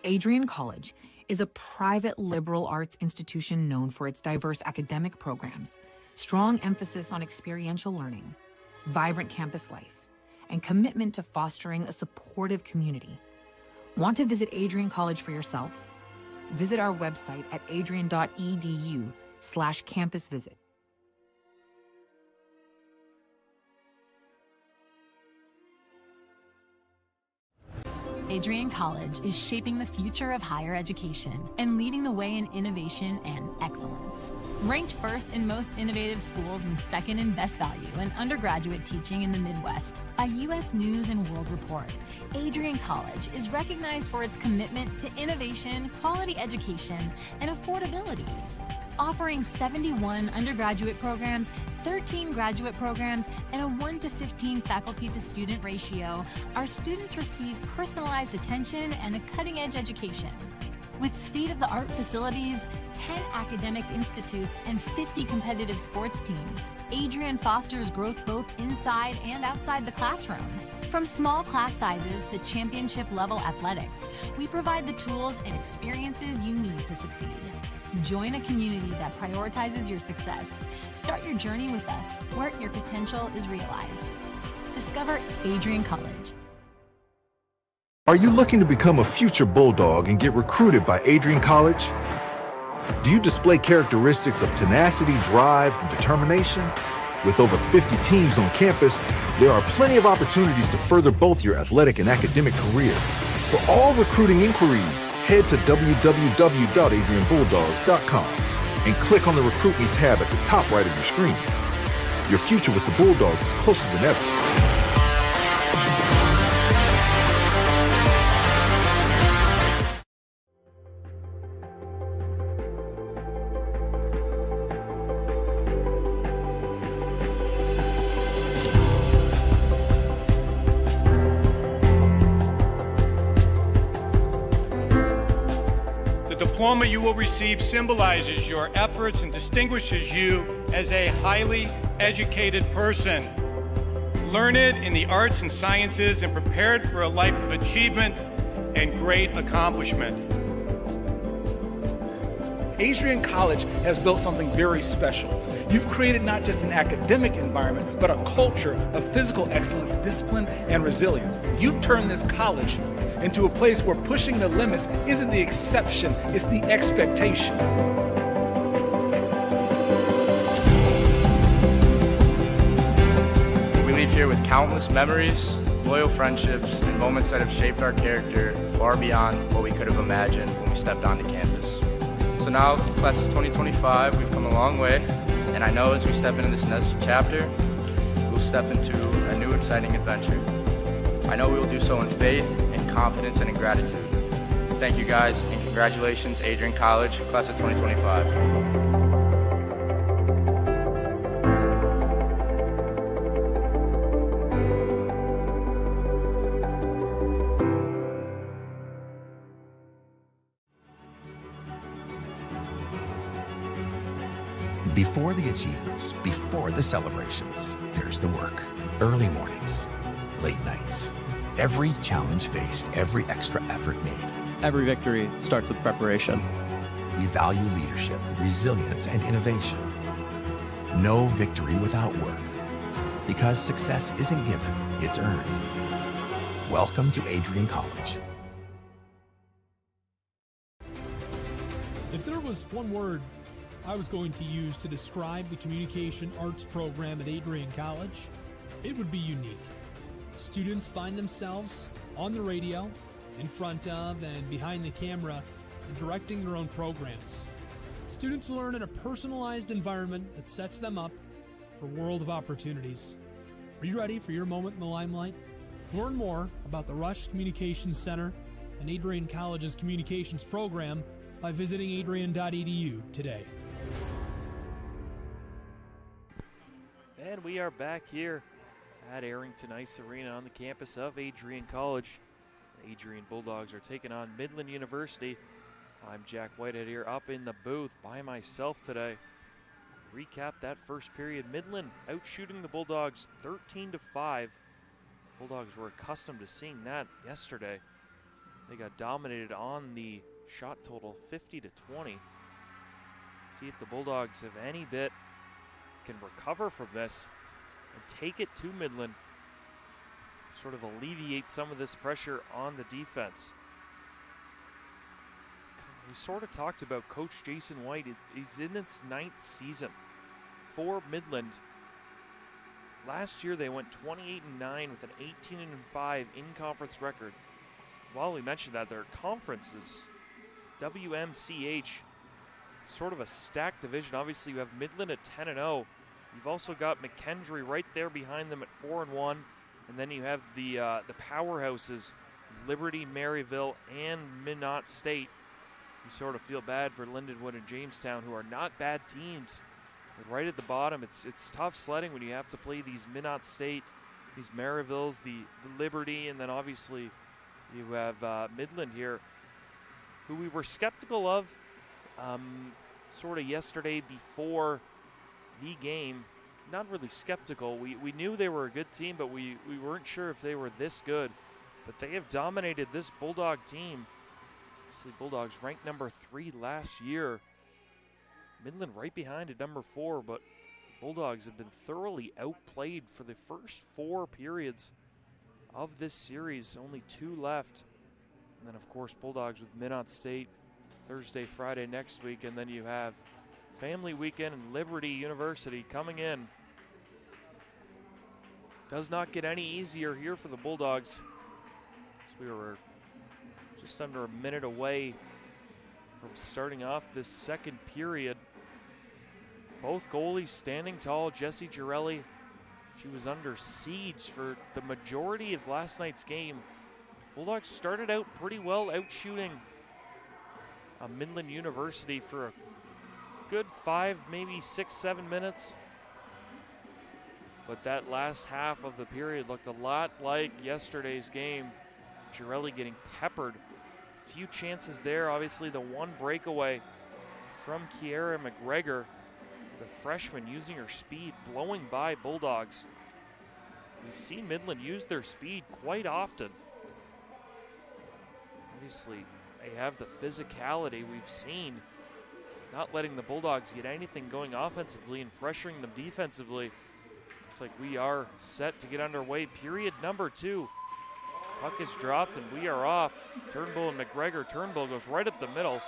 Adrian College is a private liberal arts institution known for its diverse academic programs, strong emphasis on experiential learning, vibrant campus life, and commitment to fostering a supportive community. Want to visit Adrian College for yourself? Visit our website at adrian.edu/campus-visit. Adrian College is shaping the future of higher education and leading the way in innovation and excellence. Ranked first in most innovative schools and second in best value in undergraduate teaching in the Midwest by U.S. News and World Report, Adrian College is recognized for its commitment to innovation, quality education, and affordability. Offering 71 undergraduate programs, 13 graduate programs, and a 1-to-15 faculty-to-student ratio, our students receive personalized attention and a cutting-edge education. With state-of-the-art facilities, 10 academic institutes, and 50 competitive sports teams, Adrian fosters growth both inside and outside the classroom. From small class sizes to championship-level athletics, we provide the tools and experiences you need to succeed. Join a community that prioritizes your success. Start your journey with us, where your potential is realized. Discover Adrian College. Are you looking to become a future Bulldog and get recruited by Adrian College? Do you display characteristics of tenacity, drive, and determination? With over 50 teams on campus, there are plenty of opportunities to further both your athletic and academic career. For all recruiting inquiries, head to www.adrianbulldogs.com and click on the Recruit Me tab at the top right of your screen. Your future with the Bulldogs is closer than ever. The diploma you will receive symbolizes your efforts and distinguishes you as a highly educated person, learned in the arts and sciences and prepared for a life of achievement and great accomplishment. Adrian College has built something very special. You've created not just an academic environment, but a culture of physical excellence, discipline, and resilience. You've turned this college into a place where pushing the limits isn't the exception, it's the expectation. We leave here with countless memories, loyal friendships, and moments that have shaped our character far beyond what we could have imagined when we stepped onto campus. So now, class of 2025, we've come a long way, and I know as we step into this next chapter, we'll step into a new exciting adventure. I know we will do so in faith, in confidence, and in gratitude. Thank you guys, and congratulations, Adrian College, class of 2025. Before the achievements, before the celebrations, there's the work. Early mornings, late nights. Every challenge faced, every extra effort made. Every victory starts with preparation. We value leadership, resilience, and innovation. No victory without work. Because success isn't given, it's earned. Welcome to Adrian College. If there was one word I was going to use to describe the communication arts program at Adrian College, it would be unique. Students find themselves on the radio, in front of and behind the camera, and directing their own programs. Students learn in a personalized environment that sets them up for a world of opportunities. Are you ready for your moment in the limelight? Learn more about the Rush Communications Center and Adrian College's communications program by visiting adrian.edu today. And we are back here at Arrington Ice Arena on the campus of Adrian College. The Adrian Bulldogs are taking on Midland University. I'm Jack Whitehead here up in the booth by myself today. Recap that first period. Midland out shooting the Bulldogs 13-5. Bulldogs were accustomed to seeing that yesterday. They got dominated on the shot total 50-20. See if the Bulldogs have any bit can recover from this and take it to Midland, sort of alleviate some of this pressure on the defense. We sort of talked about Coach Jason White. He's in its 9th season for Midland. Last year they went 28-9 with an 18-5 in-conference record. while we mentioned that, their conference is WMCH, sort of a stacked division. Obviously, you have Midland at 10-0. You've also got McKendree right there behind them at 4-1, and then you have the powerhouses, Liberty, Maryville, and Minot State. You sort of feel bad for Lindenwood and Jamestown, who are not bad teams. But right at the bottom, it's tough sledding when you have to play these Minot State, these Maryvilles, the Liberty, and then obviously you have Midland here, who we were skeptical of sort of yesterday before the game. Not really skeptical. We knew they were a good team, but we weren't sure if they were this good. But they have dominated this Bulldog team. Obviously, Bulldogs ranked number 3 last year. Midland right behind at number 4, but Bulldogs have been thoroughly outplayed for the first 4 periods of this series. Only 2 left. And then, of course, Bulldogs with Minot State Thursday, Friday next week. And then you have Family Weekend and Liberty University coming in. Does not get any easier here for the Bulldogs. So we were just under a minute away from starting off this second period. Both goalies standing tall. Jessie Girelli, she was under siege for the majority of last night's game. Bulldogs started out pretty well, out shooting Midland University for a good 5, maybe 6, 7 minutes. But that last half of the period looked a lot like yesterday's game. Girelli getting peppered. Few chances there. Obviously, the one breakaway from Kiera McGregor, the freshman, using her speed, blowing by Bulldogs. We've seen Midland use their speed quite often. Obviously, they have the physicality we've seen, not letting the Bulldogs get anything going offensively and pressuring them defensively. Looks like we are set to get underway. Period number 2. Puck is dropped and we are off. Turnbull and McGregor. Turnbull goes right up the middle.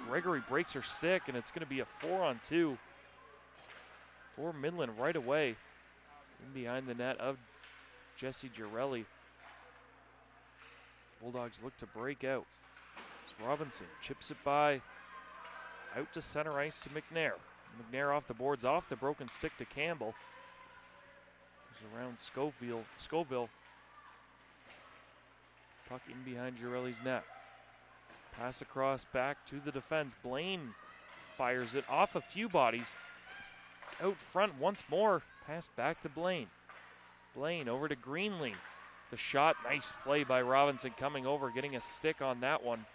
Gregory breaks her stick, and it's going to be a 4-on-2 for Midland right away. In behind the net of Jessie Girelli. Bulldogs look to break out. As Robinson chips it by out to center ice to McNair. McNair off the boards, off the broken stick to Campbell. Goes around Scoville. Puck in behind Girelli's net. Pass across back to the defense. Blaine fires it off a few bodies. Out front once more. Pass back to Blaine. Blaine over to Greenlee. The shot, nice play by Robinson coming over, getting a stick on that one.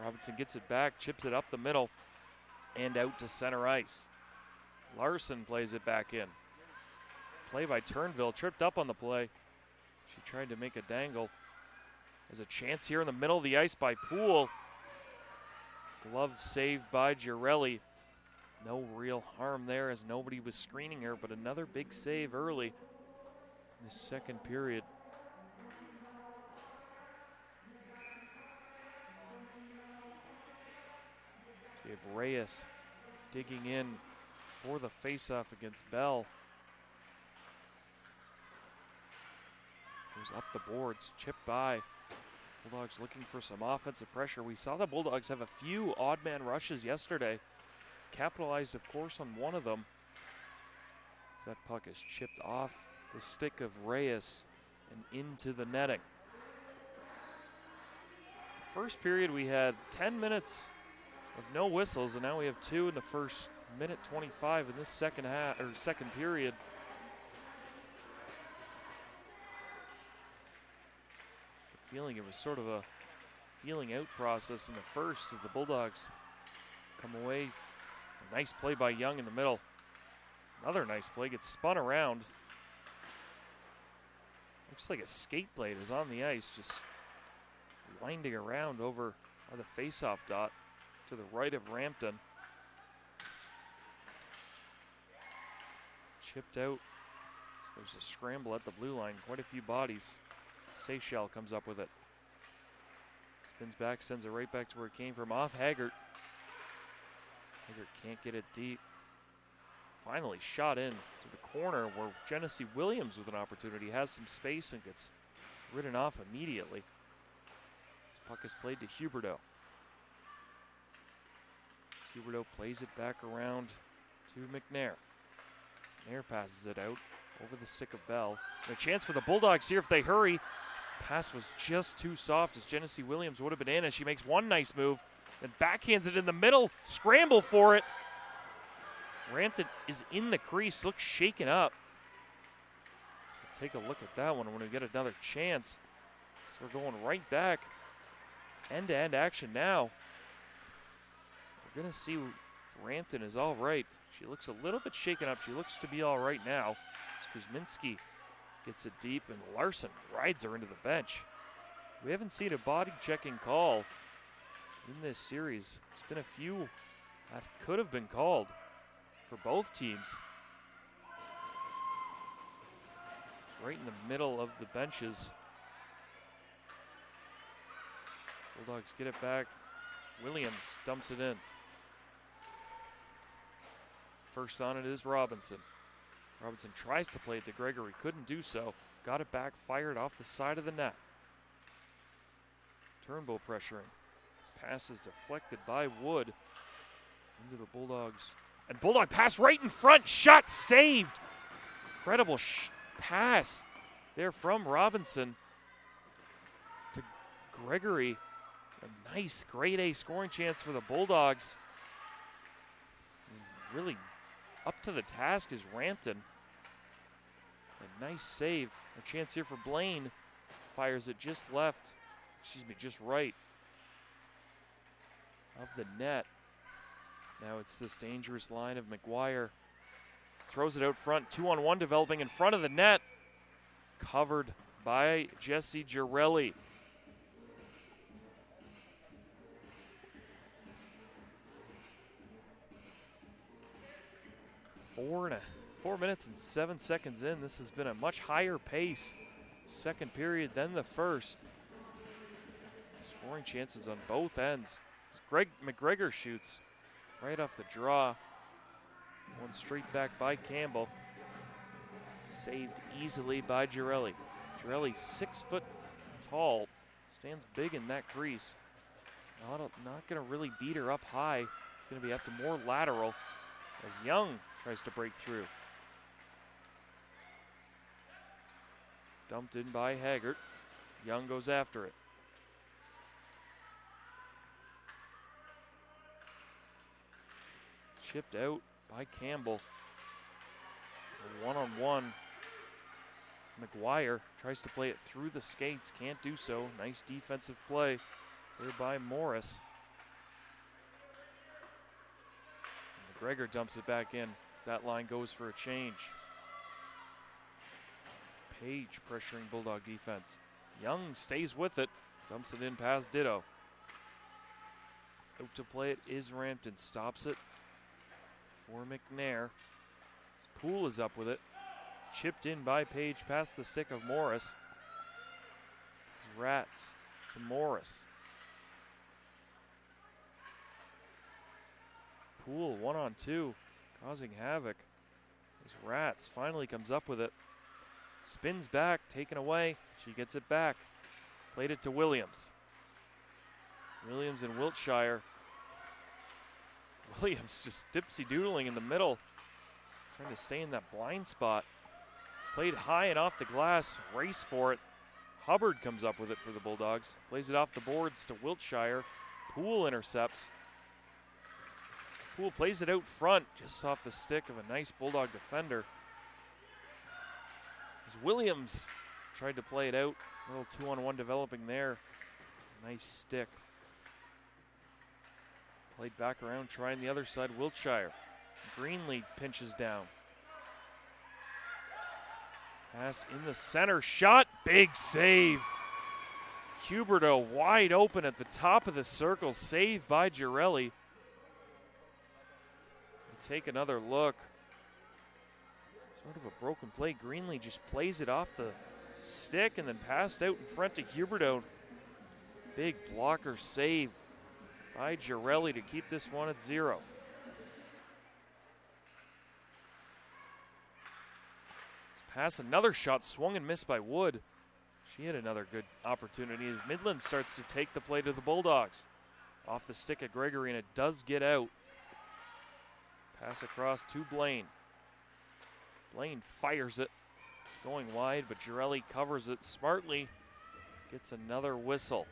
Robinson gets it back, chips it up the middle, and out to center ice. Larson plays it back in. Play by Turnville, tripped up on the play. She tried to make a dangle. There's a chance here in the middle of the ice by Poole. Glove saved by Girelli. No real harm there as nobody was screening her, but another big save early in the second period. We have Reyes digging in for the faceoff against Bell. Goes up the boards, chipped by. Bulldogs looking for some offensive pressure. We saw the Bulldogs have a few odd man rushes yesterday. Capitalized, of course, on one of them. As that puck is chipped off the stick of Reyes and into the netting. First period, we had 10 minutes of no whistles, and now we have 2 in the first minute 25 in this second period. The feeling it was sort of a feeling out process in the first as the Bulldogs come away. A nice play by Young in the middle. Another nice play, gets spun around. Looks like a skate blade is on the ice, just winding around over the face-off dot to the right of Rampton. Chipped out. So there's a scramble at the blue line, quite a few bodies. Seychelles comes up with it. Spins back, sends it right back to where it came from, off Haggart. Haggart can't get it deep. Finally shot in to the corner where Genesee Williams with an opportunity has some space and gets ridden off immediately. This puck is played to Huberdeau. Huberdeau plays it back around to McNair. McNair passes it out over the stick of Bell. And a chance for the Bulldogs here if they hurry. Pass was just too soft as Genesee Williams would have been in as she makes one nice move. Then backhands it in the middle. Scramble for it. Rampton is in the crease, looks shaken up. We'll take a look at that one when we get another chance. So we're going right back. End-to-end action now. We're going to see if Rampton is all right. She looks a little bit shaken up. She looks to be all right now. Kuzminski gets it deep, and Larson rides her into the bench. We haven't seen a body checking call in this series. There's been a few that could have been called for both teams. Right in the middle of the benches. Bulldogs get it back. Williams dumps it in. First on it is Robinson. Robinson tries to play it to Gregory, couldn't do so. Got it back, fired off the side of the net. Turnbull pressuring. Pass is deflected by Wood into the Bulldogs. And Bulldog pass right in front, shot saved. Incredible pass there from Robinson to Gregory. A nice grade A scoring chance for the Bulldogs. And really up to the task is Rampton. A nice save. A chance here for Blaine. Fires it just just right of the net. Now it's this dangerous line of McGuire. Throws it out front. 2-on-1 developing in front of the net. Covered by Jesse Girelli. Four minutes and 7 seconds in. This has been a much higher pace second period than the first. Scoring chances on both ends. McGregor shoots right off the draw. One straight back by Campbell. Saved easily by Girelli. Girelli, 6 foot tall, stands big in that crease. Not going to really beat her up high. It's going to be after more lateral as Young tries to break through. Dumped in by Haggart. Young goes after it. Chipped out by Campbell. A one-on-one. McGuire tries to play it through the skates. Can't do so. Nice defensive play there by Morris. And McGregor dumps it back in. That line goes for a change. Page pressuring Bulldog defense. Young stays with it. Dumps it in past Ditto. Out to play it is Rampton. Stops it for McNair. Poole is up with it. Chipped in by Page past the stick of Morris. Rats to Morris. Poole 1-on-2, causing havoc. There's Rats, finally comes up with it. Spins back, taken away. She gets it back. Played it to Williams. Williams and Wiltshire. Williams just dipsy-doodling in the middle. Trying to stay in that blind spot. Played high and off the glass. Race for it. Hubbard comes up with it for the Bulldogs. Plays it off the boards to Wiltshire. Poole intercepts. Poole plays it out front, just off the stick of a nice Bulldog defender. As Williams tried to play it out. A little 2-on-1 developing there. Nice stick. Played back around, trying the other side, Wiltshire. Greenlee pinches down. Pass in the center, shot, big save. Huberdeau wide open at the top of the circle, saved by Girelli. Take another look. Sort of a broken play. Greenlee just plays it off the stick and then passed out in front to Huberdeau. Big blocker save by Girelli to keep this one at 0. Pass, another shot swung and missed by Wood. She had another good opportunity as Midland starts to take the play to the Bulldogs. Off the stick of Gregory, and it does get out. Pass across to Blaine. Blaine fires it. Going wide, but Girelli covers it smartly. Gets another whistle.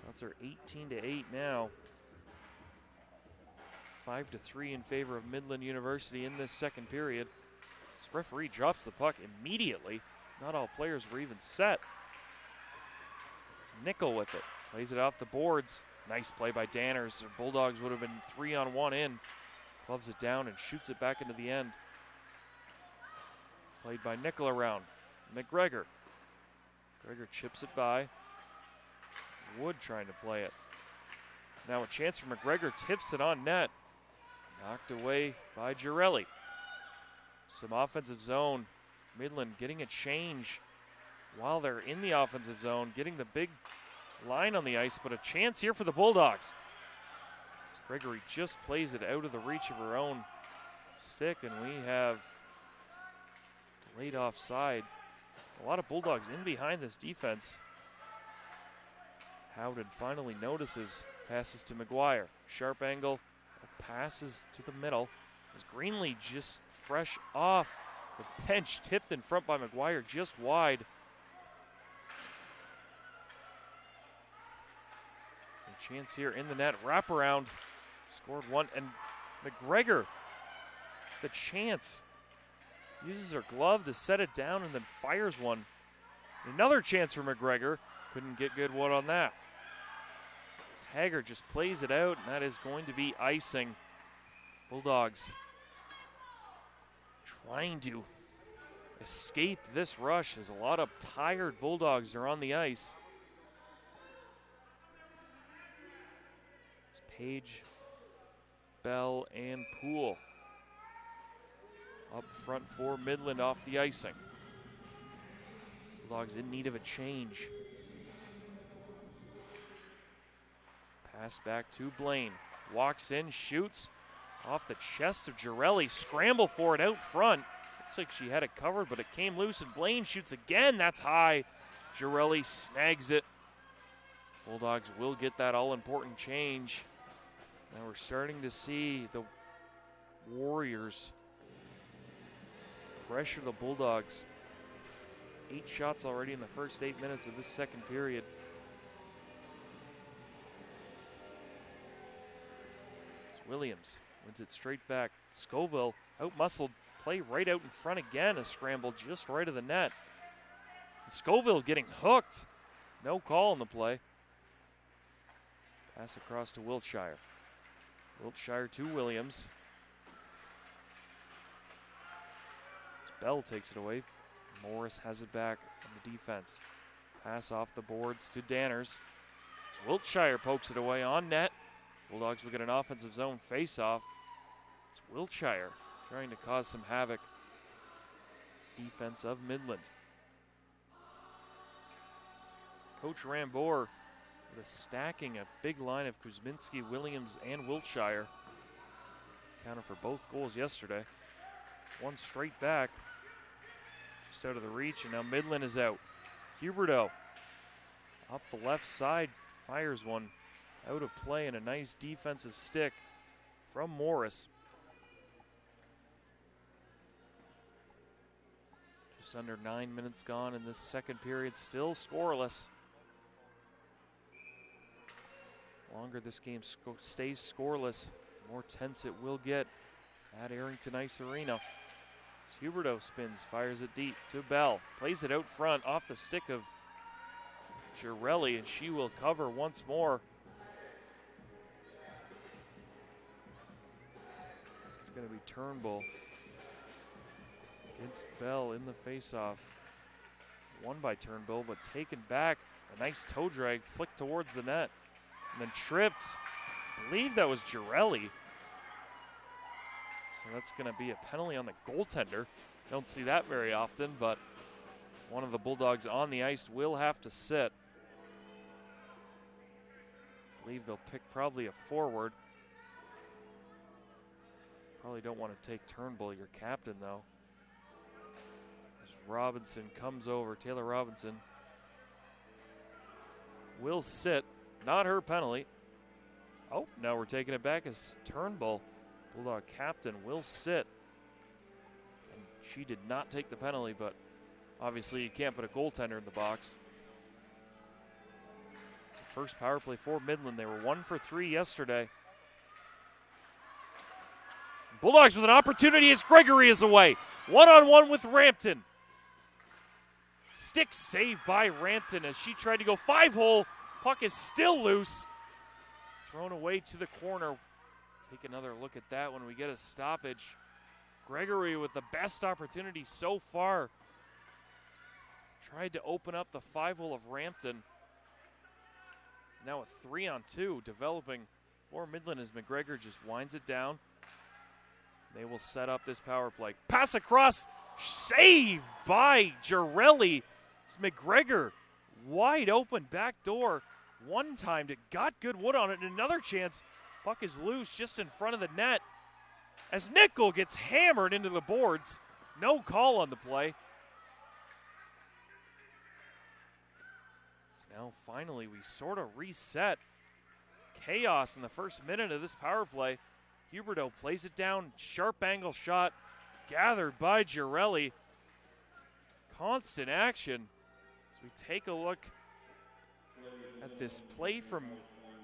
Shots are 18-8 now. 5-3 in favor of Midland University in this second period. This referee drops the puck immediately. Not all players were even set. It's Nickel with it. Plays it off the boards. Nice play by Danners. The Bulldogs would have been 3-on-1 in. Gloves it down and shoots it back into the end. Played by Nickel around. McGregor. McGregor chips it by. Wood trying to play it. Now a chance for McGregor. Tips it on net. Knocked away by Girelli. Some offensive zone. Midland getting a change while they're in the offensive zone. Getting the big line on the ice, but a chance here for the Bulldogs. As Gregory just plays it out of the reach of her own stick, and we have delayed offside. A lot of Bulldogs in behind this defense. Howden finally notices, passes to McGuire. Sharp angle, passes to the middle. As Greenlee just fresh off the bench, tipped in front by McGuire, just wide. A chance here in the net, wraparound, scored one, and McGregor, the chance, uses her glove to set it down and then fires one. Another chance for McGregor, couldn't get good one on that. As Haggard just plays it out, and that is going to be icing. Bulldogs trying to escape this rush as a lot of tired Bulldogs are on the ice. It's Page, Bell, and Poole up front for Midland off the icing. Bulldogs in need of a change. Pass back to Blaine. Walks in, shoots off the chest of Girelli. Scramble for it out front. Looks like she had it covered, but it came loose, and Blaine shoots again. That's high. Girelli snags it. Bulldogs will get that all-important change. Now we're starting to see the Warriors pressure the Bulldogs. 8 shots already in the first 8 minutes of this second period. It's Williams wins it straight back. Scoville out-muscled, play right out in front again. A scramble just right of the net. And Scoville getting hooked. No call on the play. Pass across to Wiltshire. Wiltshire to Williams. Bell takes it away. Morris has it back on the defense. Pass off the boards to Danners. Wiltshire pokes it away on net. Bulldogs will get an offensive zone face-off. It's Wiltshire trying to cause some havoc. Defense of Midland. Coach Rambor with stacking a big line of Kuzminski, Williams, and Wiltshire. Counted for both goals yesterday. One straight back. Just out of the reach, and now Midland is out. Huberdeau up the left side, fires one out of play, and a nice defensive stick from Morris. Just under 9 minutes gone in this second period, still scoreless. The longer this game stays scoreless, the more tense it will get at Arrington Ice Arena. Huberdeau spins, fires it deep to Bell. Plays it out front off the stick of Girelli, and she will cover once more. It's going to be Turnbull against Bell in the faceoff. Won by Turnbull, but taken back. A nice toe drag, flicked towards the net, and then tripped. I believe that was Girelli. So that's going to be a penalty on the goaltender. Don't see that very often, but one of the Bulldogs on the ice will have to sit. I believe they'll pick probably a forward. Probably don't want to take Turnbull, your captain, though. As Robinson comes over. Taylor Robinson will sit. Not her penalty. Oh, now we're taking it back as Turnbull, Bulldog captain, will sit. And she did not take the penalty, but obviously you can't put a goaltender in the box. It's the first power play for Midland. They were 1 for 3 yesterday. Bulldogs with an opportunity as Gregory is away. One-on-one with Rampton. Stick save by Rampton as she tried to go 5-hole. Puck is still loose. Thrown away to the corner. Take another look at that when we get a stoppage. Gregory with the best opportunity so far. Tried to open up the 5-hole of Rampton. Now a 3-on-2 developing for Midland as McGregor just winds it down. They will set up this power play. Pass across, save by Girelli. It's McGregor wide open back door. One timed it, got good wood on it, and another chance. Puck is loose just in front of the net as Nickel gets hammered into the boards. No call on the play. So now finally we sort of reset. Chaos in the first minute of this power play. Huberdeau plays it down, sharp angle shot, gathered by Girelli. Constant action. As we take a look at this play from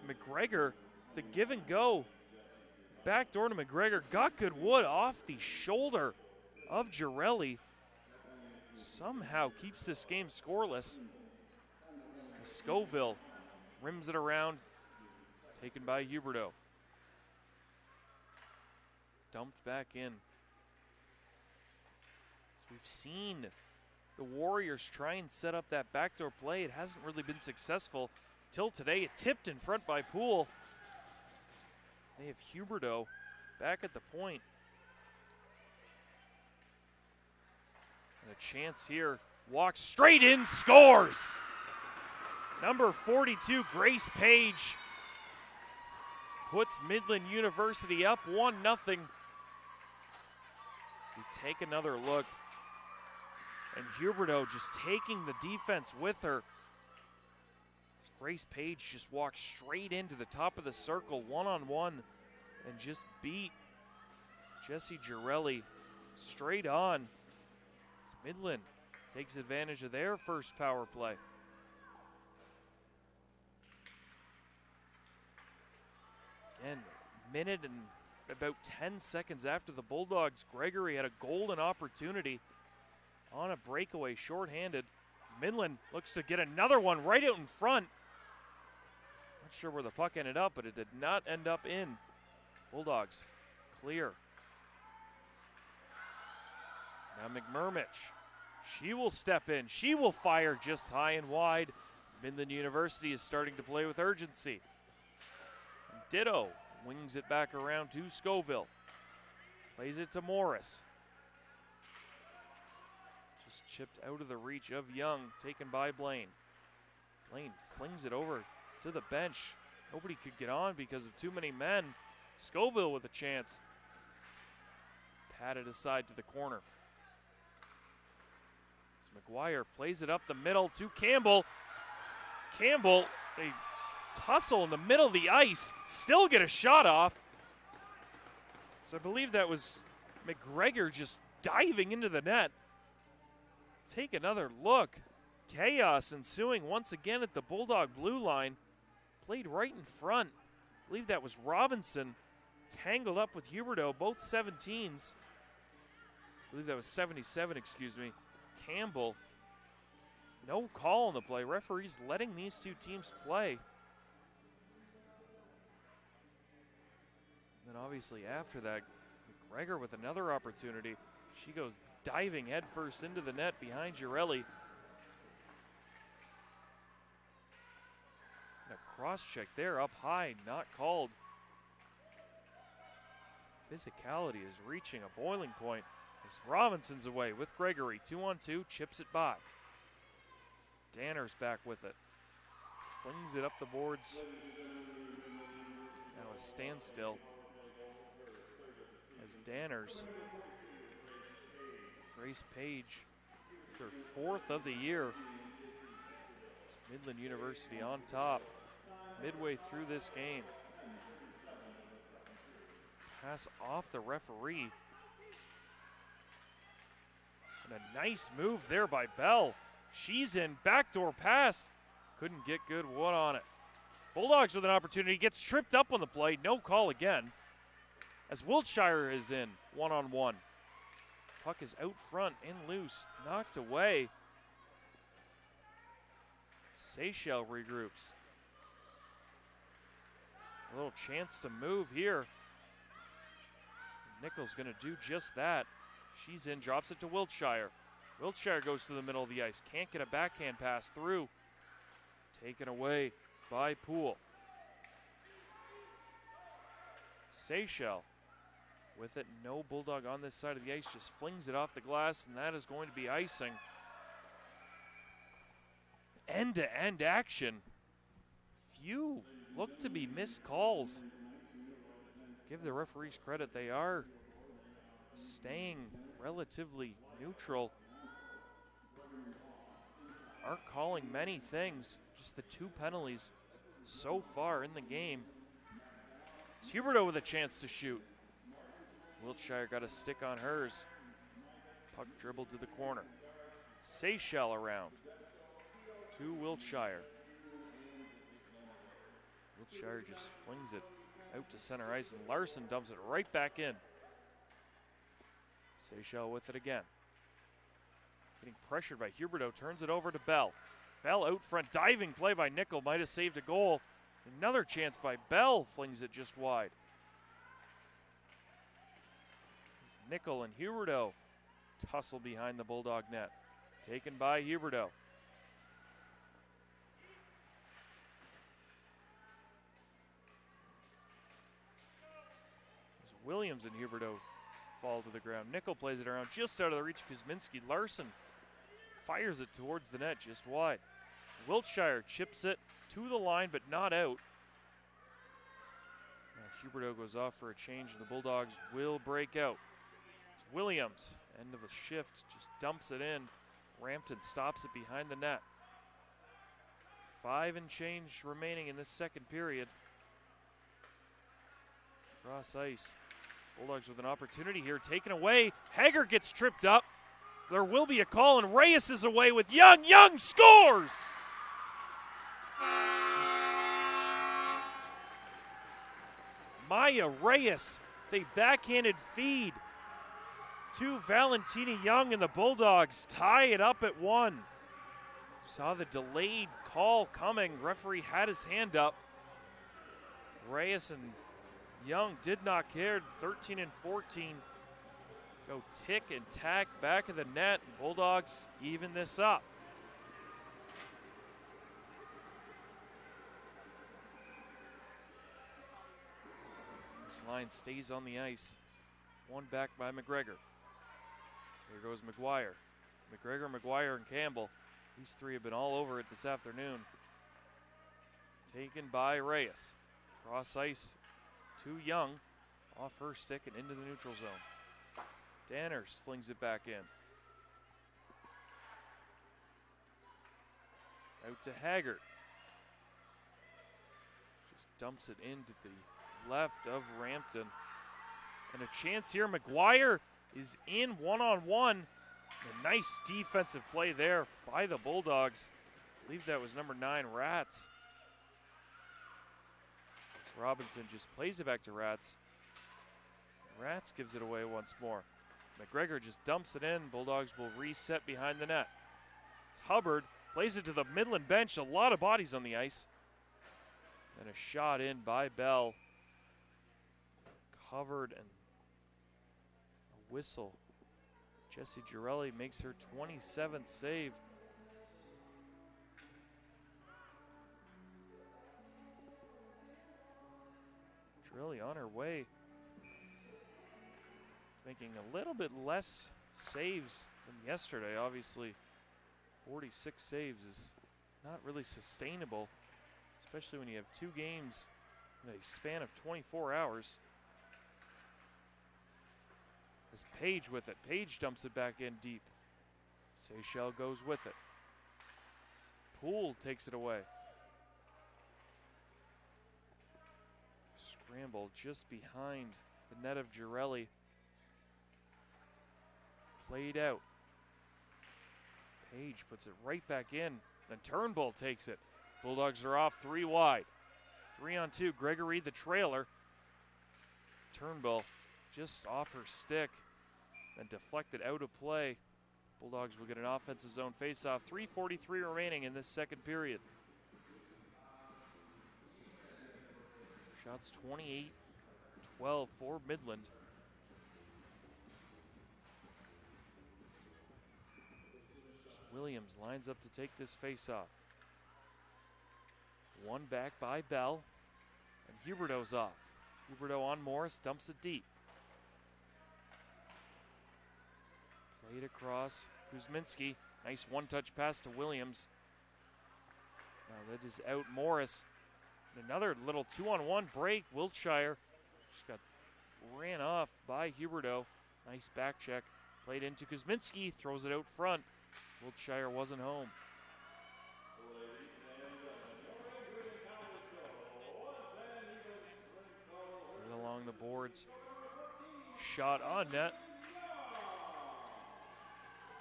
McGregor, the give and go. Back door to McGregor, got good wood off the shoulder of Girelli. Somehow keeps this game scoreless. Scoville rims it around, taken by Huberdeau. Dumped back in. We've seen the Warriors try and set up that backdoor play. It hasn't really been successful till today. It tipped in front by Poole. They have Huberdeau back at the point. And a chance here. Walks straight in, scores! Number 42, Grace Page, puts Midland University up 1-0. We take another look. And Huberdeau just taking the defense with her. As Grace Page just walked straight into the top of the circle, one-on-one, and just beat Jesse Girelli straight on. As Midland takes advantage of their first power play. Again, minute and about 10 seconds after the Bulldogs, Gregory had a golden opportunity on a breakaway shorthanded. As Midland looks to get another one right out in front. Not sure where the puck ended up, but it did not end up in. Bulldogs clear. Now McMurmich, she will step in. She will fire just high and wide. As Midland University is starting to play with urgency. And Ditto wings it back around to Scoville. Plays it to Morris. Just chipped out of the reach of Young, taken by Blaine. Blaine flings it over to the bench. Nobody could get on because of too many men. Scoville with a chance. Patted aside to the corner. So McGuire plays it up the middle to Campbell. Campbell, they tussle in the middle of the ice, still get a shot off. So I believe that was McGregor just diving into the net. Take another look. Chaos ensuing once again at the Bulldog blue line. Played right in front. I believe that was Robinson tangled up with Huberdeau, both 17s. I believe that was 77, excuse me. Campbell. No call on the play. Referees letting these two teams play. And then obviously after that, McGregor with another opportunity. She goes diving headfirst into the net behind Girelli. And a cross check there up high, not called. Physicality is reaching a boiling point as Robinson's away with Gregory. 2-on-2, chips it by. Danner's back with it. Flings it up the boards. Now a standstill as Danners. Grace Page Their 4th of the year. It's Midland University on top midway through this game. Pass off the referee. And a nice move there by Bell. She's in, backdoor pass. Couldn't get good one on it. Bulldogs with an opportunity, gets tripped up on the play, no call again. As Wiltshire is in, one-on-one. Puck is out front and loose, knocked away. Seychelles regroups. A little chance to move here. Nichols gonna do just that. She's in, drops it to Wiltshire. Wiltshire goes to the middle of the ice, can't get a backhand pass through. Taken away by Poole. Seychelles with it, no Bulldog on this side of the ice, just flings it off the glass, and that is going to be icing. End-to-end action. Few look to be missed calls. Give the referees credit, they are staying relatively neutral. Aren't calling many things, just the 2 penalties so far in the game. It's Huberdeau with a chance to shoot. Wiltshire got a stick on hers. Puck dribbled to the corner. Seychelles around to Wiltshire. Wiltshire just flings it out to center ice, and Larson dumps it right back in. Seychelles with it again. Getting pressured by Huberdeau, turns it over to Bell. Bell out front, diving play by Nickel, might have saved a goal. Another chance by Bell, flings it just wide. It's Nickel and Huberdeau tussle behind the Bulldog net. Taken by Huberdeau. Williams and Huberdeau fall to the ground. Nickel plays it around just out of the reach of Kuzminski. Larson fires it towards the net just wide. Wiltshire chips it to the line but not out. Now Huberdeau goes off for a change and the Bulldogs will break out. It's Williams, end of a shift, just dumps it in. Rampton stops it behind the net. 5 and change remaining in this second period. Cross ice. Bulldogs with an opportunity here, taken away. Hager gets tripped up. There will be a call, and Reyes is away with Young. Young scores! Maya Reyes, the backhanded feed to Valentina Young, and the Bulldogs tie it up at 1. Saw the delayed call coming. Referee had his hand up. Reyes and Young did not care. 13 and 14 go tick and tack back of the net. Bulldogs even this up. This line stays on the ice. One back by McGregor. Here goes McGuire. McGregor, and Campbell. These three have been all over it this afternoon. Taken by Reyes. Cross ice to Young. Off her stick and into the neutral zone. Danners flings it back in. Out to Haggard. Just dumps it into the left of Rampton. And a chance here. McGuire is in one-on-one. A nice defensive play there by the Bulldogs. I believe that was number 9, Rats. Robinson just plays it back to Rats. Rats gives it away once more. McGregor just dumps it in. Bulldogs will reset behind the net. It's Hubbard, plays it to the Midland bench. A lot of bodies on the ice. And a shot in by Bell. Covered and a whistle. Jessie Girelli makes her 27th save. Girelli on her way. Making a little bit less saves than yesterday. Obviously, 46 saves is not really sustainable, especially when you have 2 games in a span of 24 hours. As Page with it. Page dumps it back in deep. Seychelles goes with it. Poole takes it away. Scramble just behind the net of Girelli. Played out. Page puts it right back in. Then Turnbull takes it. Bulldogs are off 3 wide. 3-on-2. Gregory, the trailer. Turnbull just off her stick. Then deflected out of play. Bulldogs will get an offensive zone faceoff. 3:43 remaining in this second period. Shots 28-12 for Midland. Williams lines up to take this faceoff. One back by Bell. And Huberdeau's off. Huberdeau on Morris, dumps it deep. Played across. Kuzminski. Nice one-touch pass to Williams. Now that is out Morris. And another little 2-on-1 break. Wiltshire just got ran off by Huberdeau. Nice back check. Played into Kuzminski. Throws it out front. Wiltshire wasn't home. Right along the boards. Shot on net.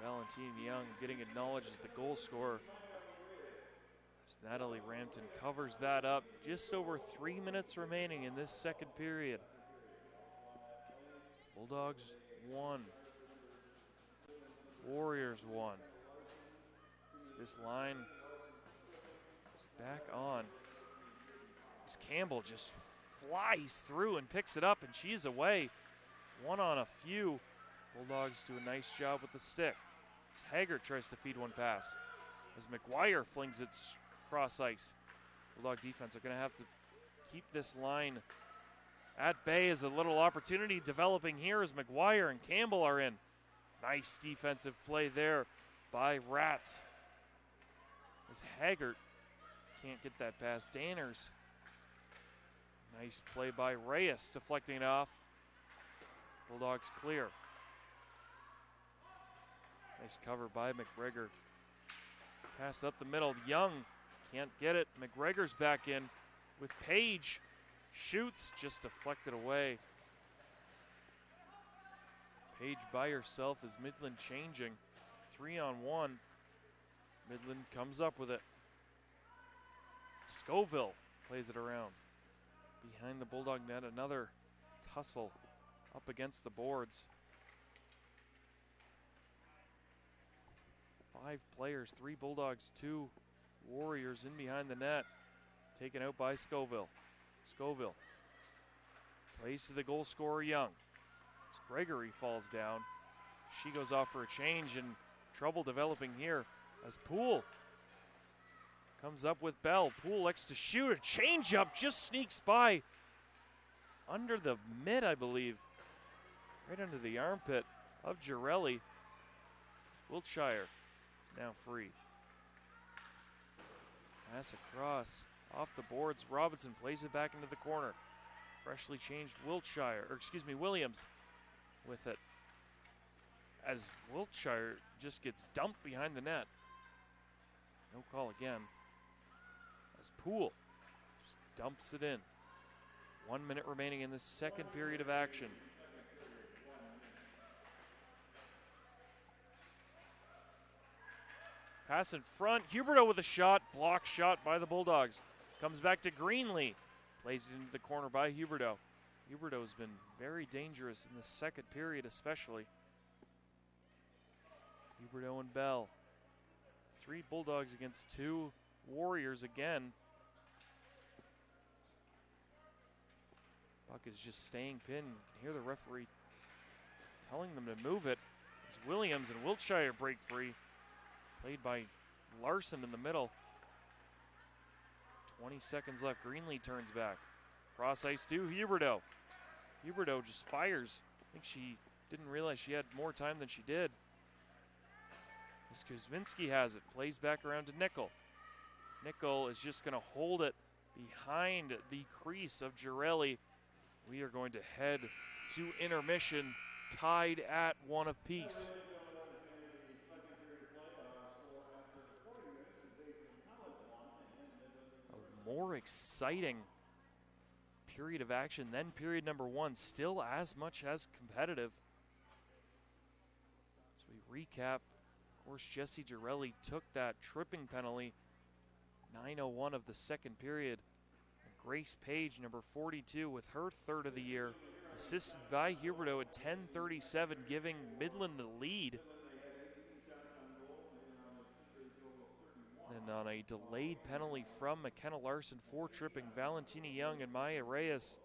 Valentine Young getting acknowledged as the goal scorer. As Natalie Rampton covers that up. Just over 3 minutes remaining in this second period. Bulldogs 1. Warriors 1. This line is back on. As Campbell just flies through and picks it up, and she's away. 1 on a few. Bulldogs do a nice job with the stick. As Haggard tries to feed one pass. As McGuire flings it cross ice. Bulldog defense are going to have to keep this line at bay as a little opportunity developing here as McGuire and Campbell are in. Nice defensive play there by Rats. As Haggard can't get that past Danners. Nice play by Reyes, deflecting it off. Bulldogs clear. Nice cover by McGregor. Pass up the middle. Young can't get it. McGregor's back in with Page. Shoots, just deflected away. Page by herself as Midland changing. 3-on-1. Midland comes up with it. Scoville plays it around. Behind the Bulldog net, another tussle up against the boards. 5 players, 3 Bulldogs, 2 Warriors in behind the net. Taken out by Scoville. Scoville plays to the goal scorer Young. As Gregory falls down. She goes off for a change and trouble developing here as Poole comes up with Bell. Poole likes to shoot. A change up just sneaks by under the mid, I believe. Right under the armpit of Girelli. Wiltshire is now free. Pass across off the boards. Robinson plays it back into the corner. Freshly changed Williams with it. As Wiltshire just gets dumped behind the net. No call again. As Poole just dumps it in. 1 minute remaining in the second period of action. Pass in front. Huberdeau with a shot. Block shot by the Bulldogs. Comes back to Greenlee. Plays it into the corner by Huberdeau. Huberdeau's been very dangerous in the second period especially. Huberdeau and Bell. 3 Bulldogs against 2 Warriors again. Puck is just staying pinned. You can hear the referee telling them to move it. As Williams and Wiltshire break free. Played by Larson in the middle. 20 seconds left. Greenlee turns back. Cross ice to Huberdeau. Huberdeau just fires. I think she didn't realize she had more time than she did. As Kuzminski has it. Plays back around to Nickel. Nickel is just going to hold it behind the crease of Girelli. We are going to head to intermission, tied at 1 apiece. more exciting period of action than period number one, still as much as competitive. As we recap, of course, Jesse Girelli took that tripping penalty, 9:01 of the second period. And Grace Page, number 42, with her third of the year, assisted by Huberto at 10:37, giving Midland the lead. And on a delayed penalty from McKenna Larson for tripping, Valentina Young and Maya Reyes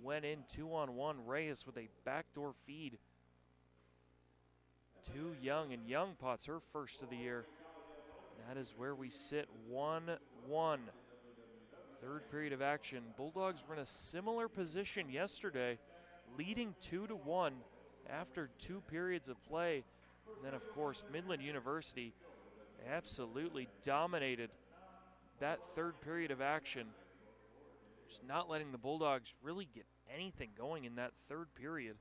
went in 2-on-1. Reyes with a backdoor feed to Young, and Young pots her first of the year. And that is where we sit, 1-1. Third period of action. Bulldogs were in a similar position yesterday, leading 2-1 after 2 periods of play. And then, of course, Midland University absolutely dominated that third period of action, just not letting the Bulldogs really get anything going in that third period.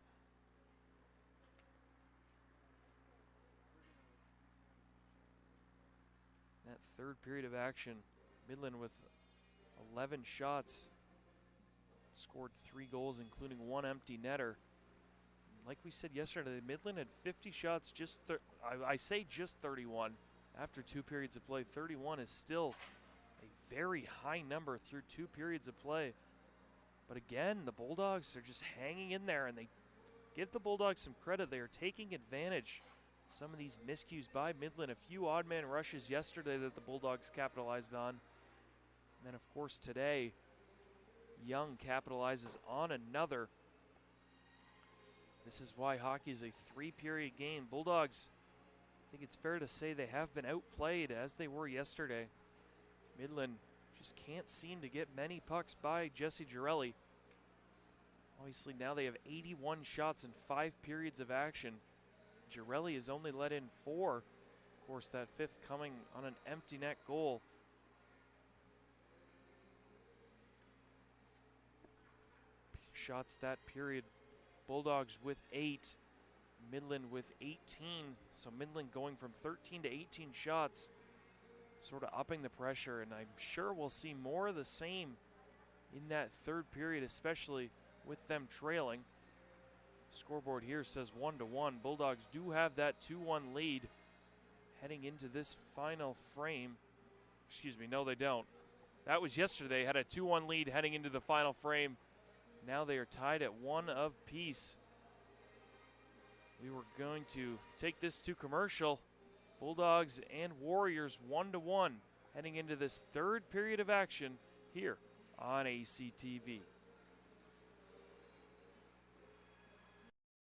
That third period of action, Midland with 11 shots, scored 3 goals, including 1 empty netter. Like we said yesterday, Midland had 50 shots, I say just 31. After 2 periods of play, 31 is still a very high number through 2 periods of play. But again, the Bulldogs are just hanging in there, and they give the Bulldogs some credit. They are taking advantage of some of these miscues by Midland. A few odd man rushes yesterday that the Bulldogs capitalized on. And then, of course, today, Young capitalizes on another. This is why hockey is a 3-period game. Bulldogs, I think it's fair to say they have been outplayed as they were yesterday. Midland just can't seem to get many pucks by Jesse Girelli. Obviously now they have 81 shots in 5 periods of action. Girelli has only let in 4. Of course, that 5th coming on an empty net goal. Shots that period. Bulldogs with 8. Midland with 18, so Midland going from 13 to 18 shots, sort of upping the pressure, and I'm sure we'll see more of the same in that third period, especially with them trailing. Scoreboard here says 1-1. Bulldogs do have that 2-1 lead heading into this final frame. Excuse me, no they don't. That was yesterday, had a 2-1 lead heading into the final frame. Now they are tied at 1 apiece. We were going to take this to commercial. Bulldogs and Warriors 1-1 heading into this third period of action here on ACTV.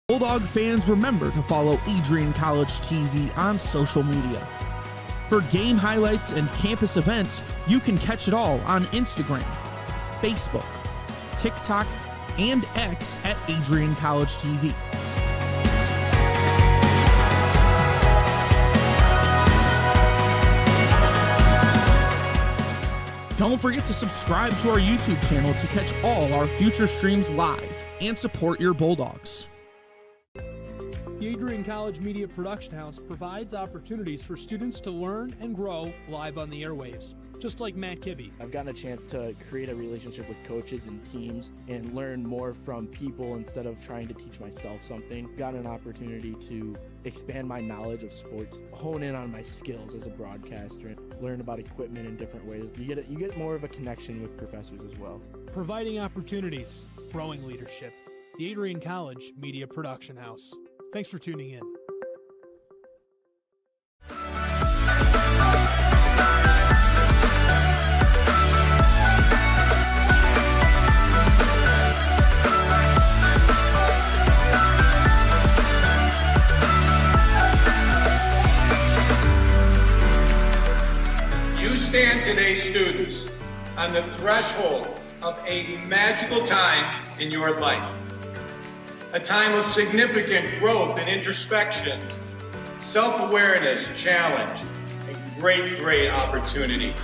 Bulldog fans, remember to follow Adrian College TV on social media. For game highlights and campus events, you can catch it all on Instagram, Facebook, TikTok, and X at AdrianCollegeTV. Don't forget to subscribe to our YouTube channel to catch all our future streams live and support your Bulldogs. The Adrian College Media Production House provides opportunities for students to learn and grow live on the airwaves, just like Matt Kibbe. I've gotten a chance to create a relationship with coaches and teams and learn more from people instead of trying to teach myself something. Got an opportunity to expand my knowledge of sports, hone in on my skills as a broadcaster, learn about equipment in different ways. You get more of a connection with professors as well. Providing opportunities, growing leadership. The Adrian College Media Production House. Thanks for tuning in. You stand today, students, on the threshold of a magical time in your life. A time of significant growth and introspection, self-awareness, challenge, and great opportunity.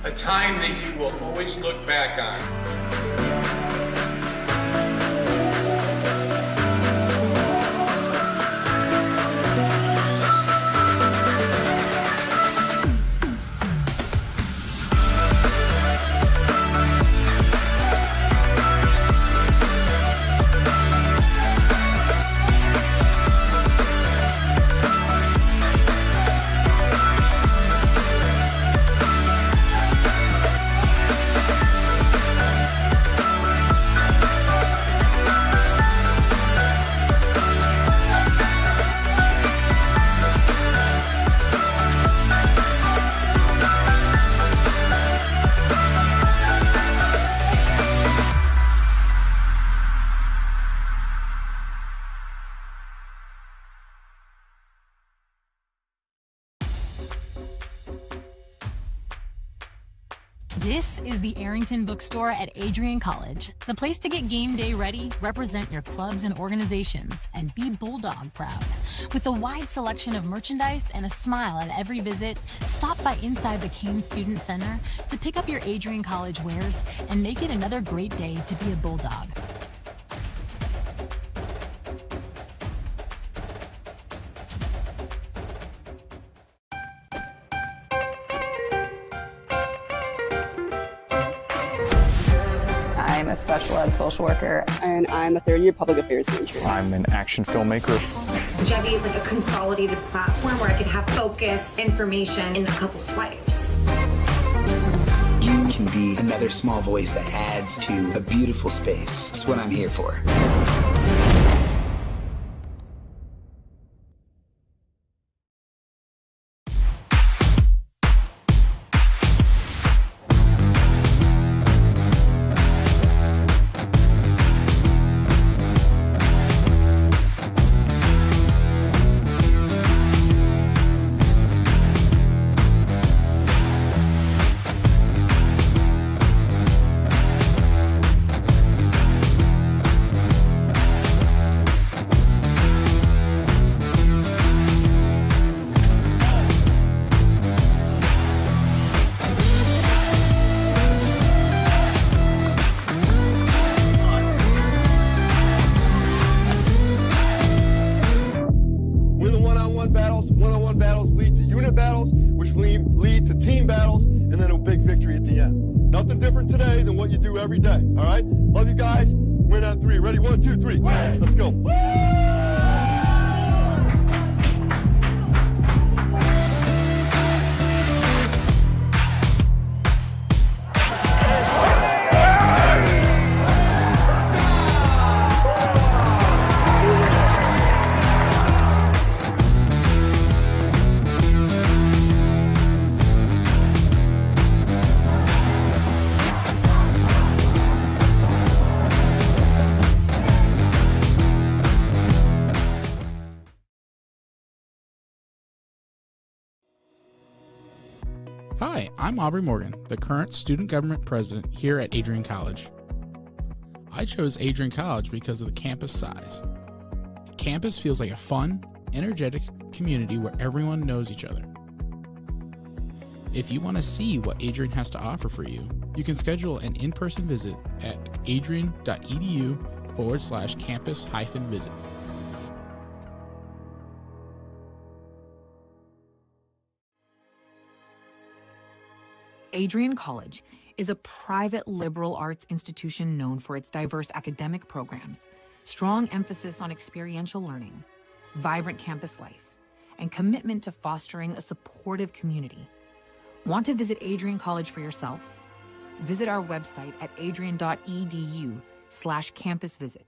A time that you will always look back on. This is the Arrington Bookstore at Adrian College, the place to get game day ready, represent your clubs and organizations, and be Bulldog proud. With a wide selection of merchandise and a smile at every visit, stop by inside the Kane Student Center to pick up your Adrian College wares and make it another great day to be a Bulldog. I'm a special ed social worker. And I'm a third-year public affairs major. I'm an action filmmaker. Jevi is like a consolidated platform where I could have focused information in a couple swipes. You can be another small voice that adds to a beautiful space. That's what I'm here for. One-on-one battles lead to unit battles, which lead to team battles, and then a big victory at the end. Nothing different today than what you do every day, all right? Love you guys. Win on three. Ready? 1, 2, 3. Let's go. Hi, I'm Aubrey Morgan, the current student government president here at Adrian College. I chose Adrian College because of the campus size. Campus feels like a fun, energetic community where everyone knows each other. If you want to see what Adrian has to offer for you, you can schedule an in-person visit at adrian.edu/campus-visit. Adrian College is a private liberal arts institution known for its diverse academic programs, strong emphasis on experiential learning, vibrant campus life, and commitment to fostering a supportive community. Want to visit Adrian College for yourself? Visit our website at adrian.edu/campus-visit.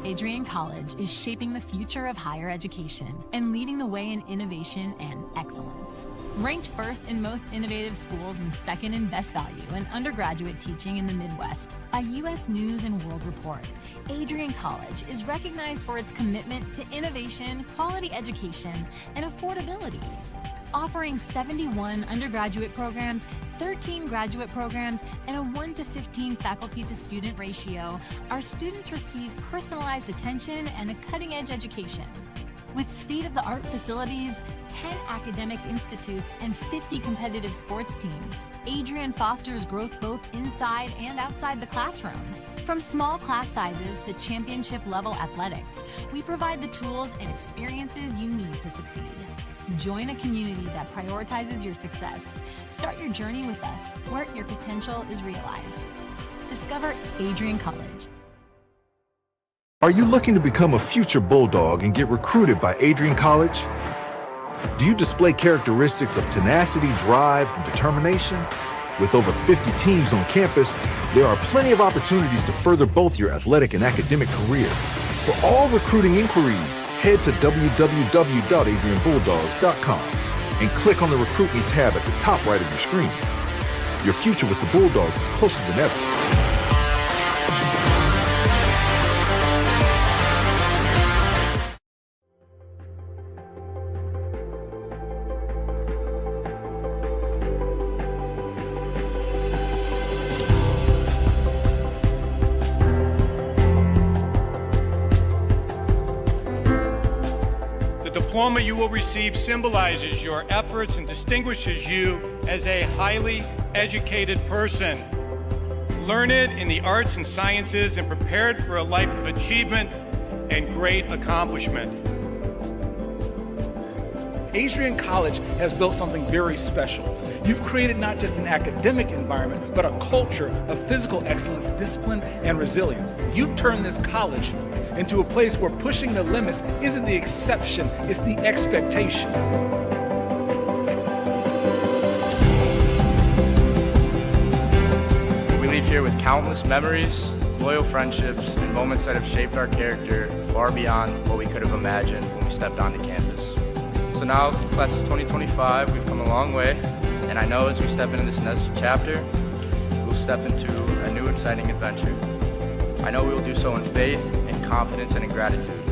Adrian College is shaping the future of higher education and leading the way in innovation and excellence. Ranked first in most innovative schools and second in best value in undergraduate teaching in the Midwest by U.S. News and World Report, Adrian College is recognized for its commitment to innovation, quality education, and affordability. Offering 71 undergraduate programs, 13 graduate programs, and a 1-to-15 faculty-to-student ratio, our students receive personalized attention and a cutting-edge education. With state-of-the-art facilities, 10 academic institutes, and 50 competitive sports teams, Adrian fosters growth both inside and outside the classroom. From small class sizes to championship-level athletics, we provide the tools and experiences you need to succeed. Join a community that prioritizes your success. Start your journey with us, where your potential is realized. Discover Adrian College. Are you looking to become a future Bulldog and get recruited by Adrian College? Do you display characteristics of tenacity, drive, and determination? With over 50 teams on campus, there are plenty of opportunities to further both your athletic and academic career. For all recruiting inquiries, head to www.adrianbulldogs.com and click on the Recruit Me tab at the top right of your screen. Your future with the Bulldogs is closer than ever. diploma you will receive symbolizes your efforts and distinguishes you as a highly educated person, learned in the arts and sciences and prepared for a life of achievement and great accomplishment. Adrian College has built something very special. You've created not just an academic environment, but a culture of physical excellence, discipline, and resilience. You've turned this college into a place where pushing the limits isn't the exception, it's the expectation. We leave here with countless memories, loyal friendships, and moments that have shaped our character far beyond what we could have imagined when we stepped onto campus. So now, class of 2025, we've come a long way, and I know as we step into this next chapter, we'll step into a new exciting adventure. I know we will do so in faith, in confidence, and in gratitude.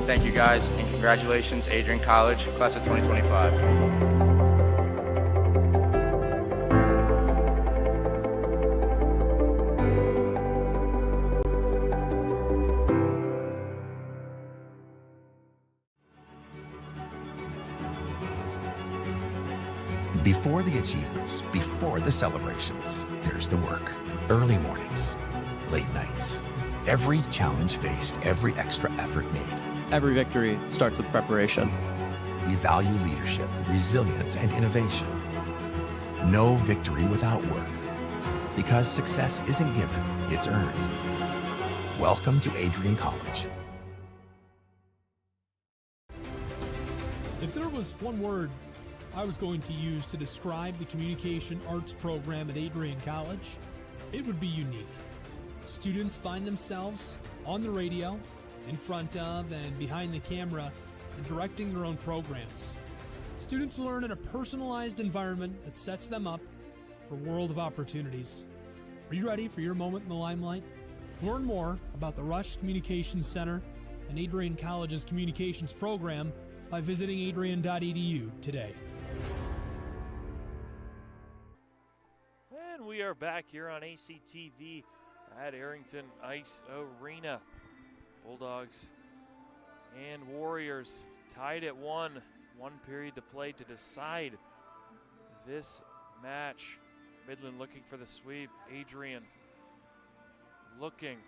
Thank you guys, and congratulations, Adrian College, class of 2025. Before the achievements, before the celebrations, there's the work. Early mornings, late nights. Every challenge faced, every extra effort made. Every victory starts with preparation. We value leadership, resilience, and innovation. No victory without work. Because success isn't given, it's earned. Welcome to Adrian College. If there was one word I was going to use to describe the communication arts program at Adrian College, it would be unique. Students find themselves on the radio, in front of and behind the camera, and directing their own programs. Students learn in a personalized environment that sets them up for a world of opportunities. Are you ready for your moment in the limelight? Learn more about the Rush Communications Center and Adrian College's communications program by visiting adrian.edu today. And we are back here on ACTV at Arrington Ice Arena. Bulldogs and Warriors tied at 1 period to play to decide this match. Midland looking for the sweep. Adrian looking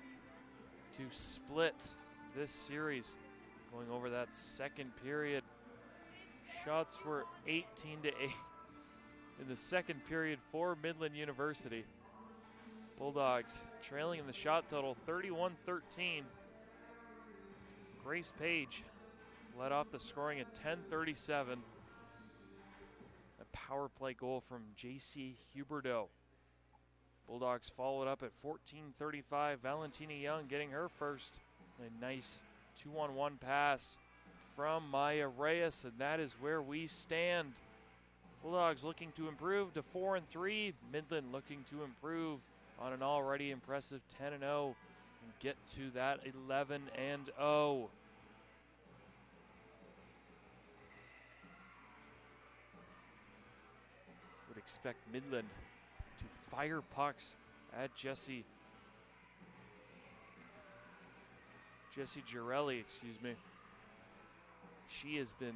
to split this series. Going over that second period. Shots were 18-8 in the second period for Midland University. Bulldogs trailing in the shot total 31-13. Grace Page led off the scoring at 10:37. A power play goal from J.C. Huberdeau. Bulldogs followed up at 14:35. Valentina Young getting her first. A nice 2-on-1 pass from Maya Reyes, and that is where we stand. Bulldogs looking to improve to 4-3. Midland looking to improve on an already impressive 10-0 and get to that 11-0. Would expect Midland to fire pucks at Jesse Girelli, excuse me. She has been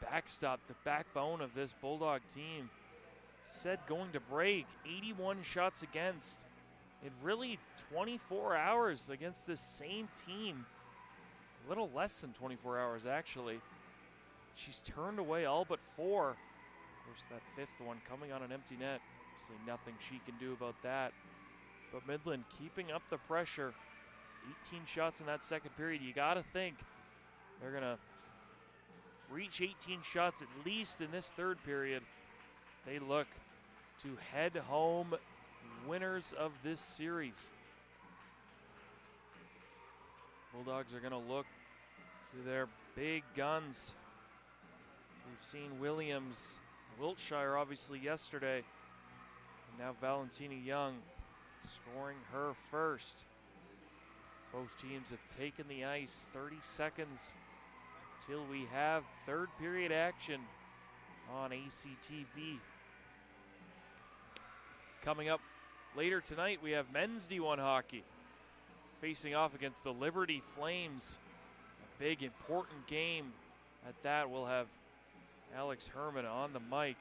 backstopped, the backbone of this Bulldog team. Said going to break, 81 shots against in really 24 hours against this same team. A little less than 24 hours, actually. She's turned away all but 4. Of course, that fifth one coming on an empty net. Obviously nothing she can do about that. But Midland keeping up the pressure. 18 shots in that second period. You got to think they're going to reach 18 shots at least in this third period as they look to head home winners of this series. Bulldogs are going to look to their big guns. We've seen Williams, Wiltshire obviously yesterday, and now Valentina Young scoring her first. Both teams have taken the ice. 30 seconds till we have third period action on ACTV. Coming up later tonight, we have men's D1 hockey facing off against the Liberty Flames. A big, important game At that, we'll have Alex Herman on the mic.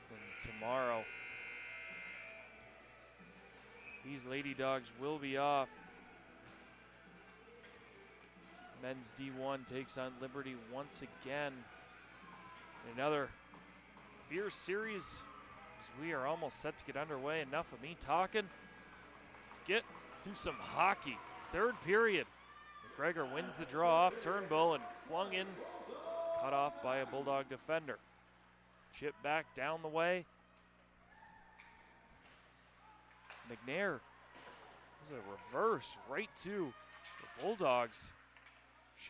And tomorrow, these Lady Dogs will be off. Men's D1 takes on Liberty once again. Another fierce series as we are almost set to get underway. Enough of me talking. Let's get to some hockey. Third period. McGregor wins the draw off Turnbull and flung in, cut off by a Bulldog defender. Chip back down the way. McNair was a reverse right to the Bulldogs.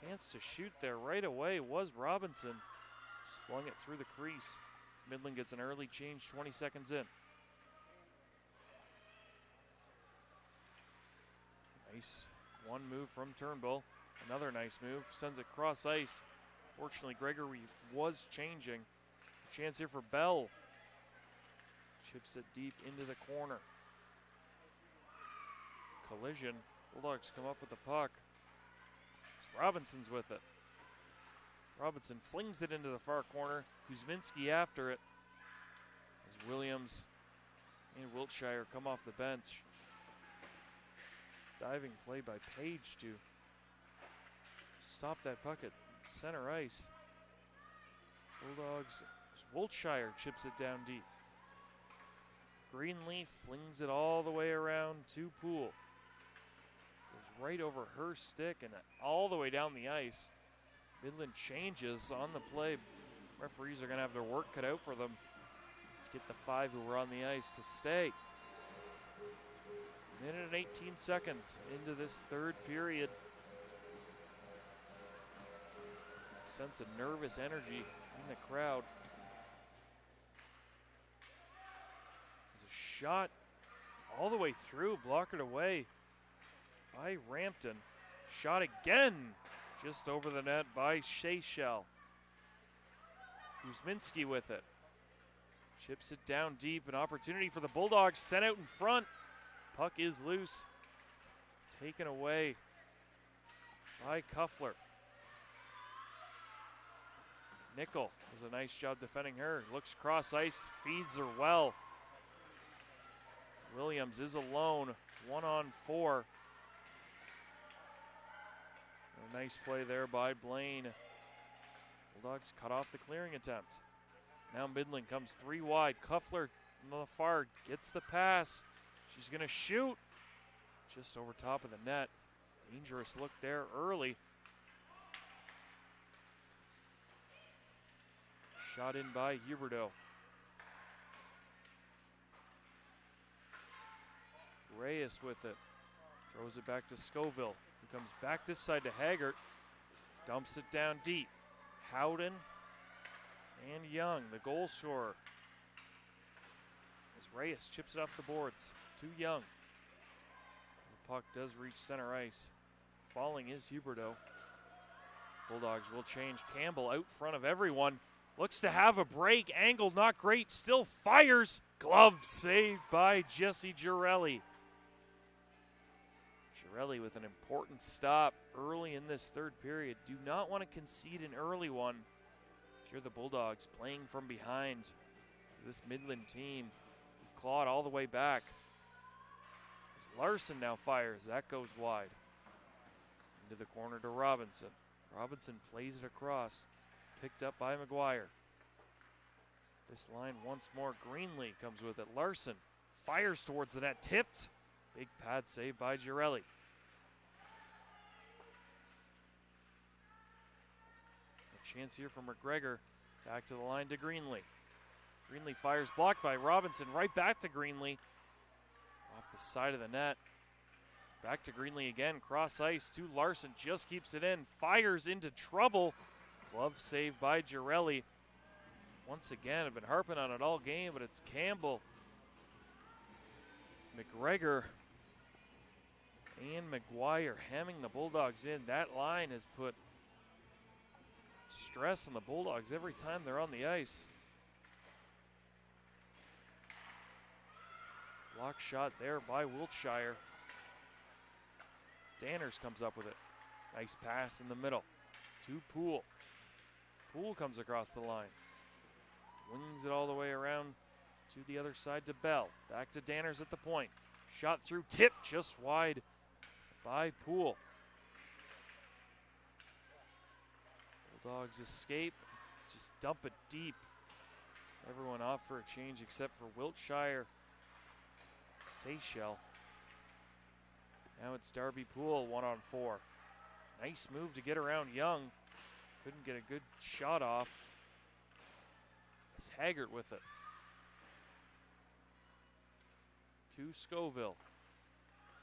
Chance to shoot there right away was Robinson. Just flung it through the crease. As Midland gets an early change 20 seconds in. Nice one move from Turnbull. Another nice move. Sends it cross ice. Fortunately, Gregory was changing. Chance here for Bell. Chips it deep into the corner. Collision. Bulldogs come up with the puck. Robinson's with it. Robinson flings it into the far corner. Kuzminski after it. As Williams and Wiltshire come off the bench. Diving play by Page to stop that puck at center ice. Bulldogs. Wiltshire chips it down deep. Greenleaf flings it all the way around to Poole. Goes right over her stick and all the way down the ice. Midland changes on the play. Referees are going to have their work cut out for them to get the 5 who were on the ice to stay. Minute and 18 seconds into this third period. Sense of nervous energy in the crowd. There's a shot all the way through, blockered away by Rampton. Shot again, just over the net by Seychelles. Kuzminski with it. Chips it down deep, an opportunity for the Bulldogs, sent out in front. Puck is loose, taken away by Kuffler. Nickel does a nice job defending her. Looks cross ice, feeds her well. Williams is alone, 1-on-4. A nice play there by Blaine. Bulldogs cut off the clearing attempt. Now Midland comes 3 wide. Kuffler on the far gets the pass. She's going to shoot just over top of the net. Dangerous look there early. Shot in by Huberdeau. Reyes with it. Throws it back to Scoville, who comes back this side to Haggart. Dumps it down deep. Howden and Young, the goal scorer. As Reyes chips it off the boards to Young. The puck does reach center ice. Falling is Huberdeau. Bulldogs will change. Campbell out front of everyone. Looks to have a break. Angle not great. Still fires. Glove saved by Jesse Girelli. Girelli with an important stop early in this third period. Do not want to concede an early one if you're the Bulldogs playing from behind. This Midland team, you've clawed all the way back. As Larson now fires, that goes wide. Into the corner to Robinson. Robinson plays it across. Picked up by McGuire. This line once more. Greenlee comes with it. Larson fires towards the net. Tipped. Big pad save by Girelli. A chance here for McGregor. Back to the line to Greenlee. Greenlee fires, blocked by Robinson. Right back to Greenlee. Off the side of the net. Back to Greenlee again. Cross ice to Larson. Just keeps it in. Fires into trouble. Glove saved by Girelli. Once again, I've been harping on it all game, but it's Campbell, McGregor, and McGuire hamming the Bulldogs in. That line has put stress on the Bulldogs every time they're on the ice. Block shot there by Wiltshire. Danners comes up with it. Nice pass in the middle to Poole. Poole comes across the line. Wings it all the way around to the other side to Bell. Back to Danners at the point. Shot through, tip just wide by Poole. Bulldogs escape, just dump it deep. Everyone off for a change except for Wiltshire. Seychelles. Now it's Darby Poole 1-on-4. Nice move to get around Young. Couldn't get a good shot off. It's Haggart with it. To Scoville.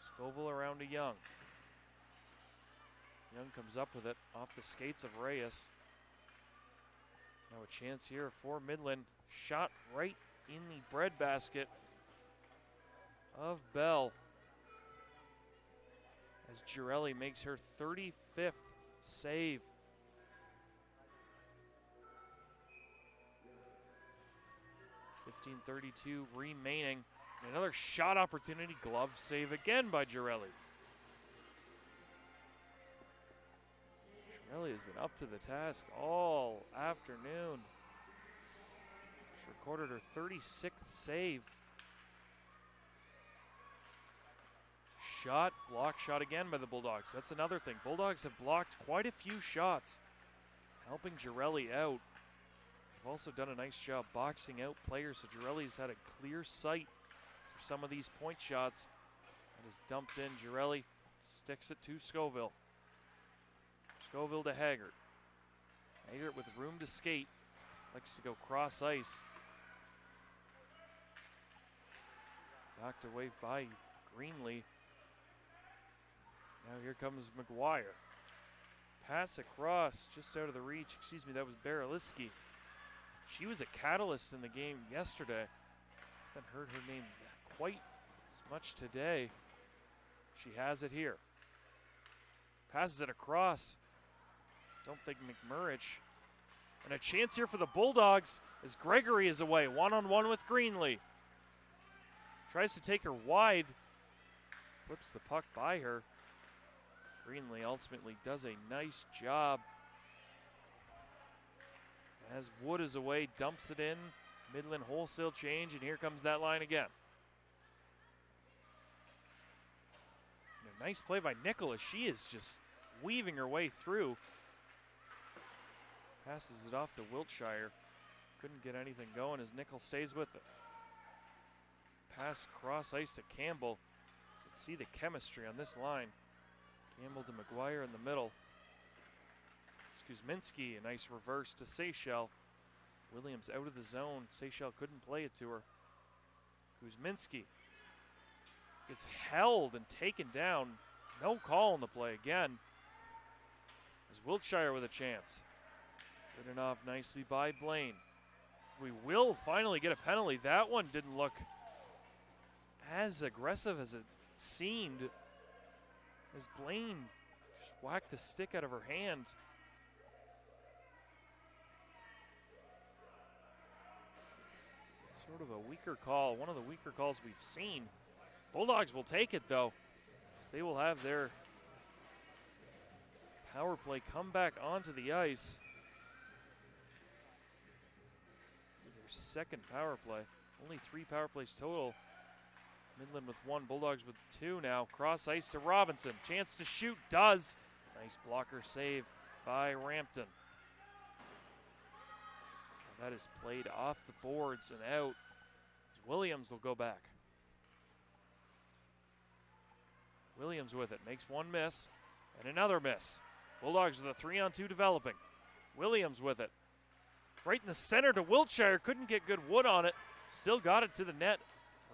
Scoville around to Young. Young comes up with it off the skates of Reyes. Now a chance here for Midland. Shot right in the breadbasket of Bell. As Girelli makes her 35th save. .15:32 remaining. Another shot opportunity. Glove save again by Girelli. Girelli has been up to the task all afternoon. She recorded her 36th save. Shot, block shot again by the Bulldogs. That's another thing. Bulldogs have blocked quite a few shots, helping Girelli out. They've also done a nice job boxing out players, so Girelli's had a clear sight for some of these point shots. That is dumped in. Girelli sticks it to Scoville. Scoville to Haggart. Haggart with room to skate. Likes to go cross ice. Knocked away by Greenlee. Now here comes McGuire. Pass across, just out of the reach. Excuse me, that was Baraliski. She was a catalyst in the game yesterday. Haven't heard her name quite as much today. She has it here. Passes it across. Don't think McMurrich. And a chance here for the Bulldogs as Gregory is away. One-on-one with Greenlee. Tries to take her wide. Flips the puck by her. Greenlee ultimately does a nice job. As Wood is away, dumps it in. Midland wholesale change, and here comes that line again. And a nice play by Nicholas. She is just weaving her way through. Passes it off to Wiltshire. Couldn't get anything going as Nichols stays with it. Pass cross ice to Campbell. You can see the chemistry on this line. Campbell to McGuire in the middle. Kuzminski, a nice reverse to Seychelles. Williams out of the zone. Seychelles couldn't play it to her. Kuzminski gets held and taken down. No call on the play again. As Wiltshire with a chance. Ridden off nicely by Blaine. We will finally get a penalty. That one didn't look as aggressive as it seemed. As Blaine just whacked the stick out of her hand. Sort of a weaker call, one of the weaker calls we've seen. Bulldogs will take it though, as they will have their power play come back onto the ice. Their second power play, only 3 power plays total. Midland with 1, Bulldogs with 2 now. Cross ice to Robinson, chance to shoot, does. Nice blocker save by Rampton. That is played off the boards and out. Williams will go back. Williams with it, makes one miss and another miss. Bulldogs with a 3-on-2 developing. Williams with it. Right in the center to Wiltshire, couldn't get good wood on it. Still got it to the net.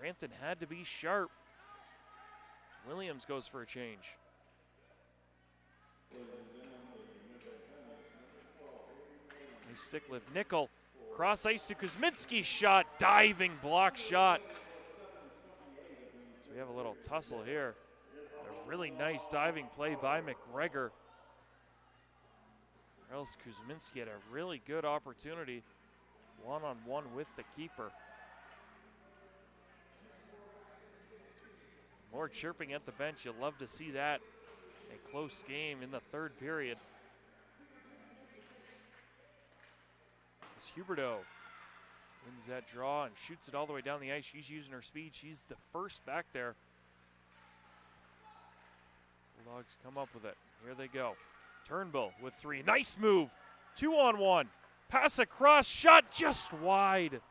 Rampton had to be sharp. Williams goes for a change. Nice stick lift. Nickel. Cross ice to Kuzminski. Shot. Diving block shot. So we have a little tussle here. A really nice diving play by McGregor. Or else Kuzminski had a really good opportunity. One-on-one with the keeper. More chirping at the bench. You'll love to see that. A close game in the third period. As Huberto wins that draw and shoots it all the way down the ice. She's using her speed. She's the first back there. Bulldogs come up with it. Here they go. Turnbull with 3. Nice move. 2-on-1. Pass across. Shot just wide. It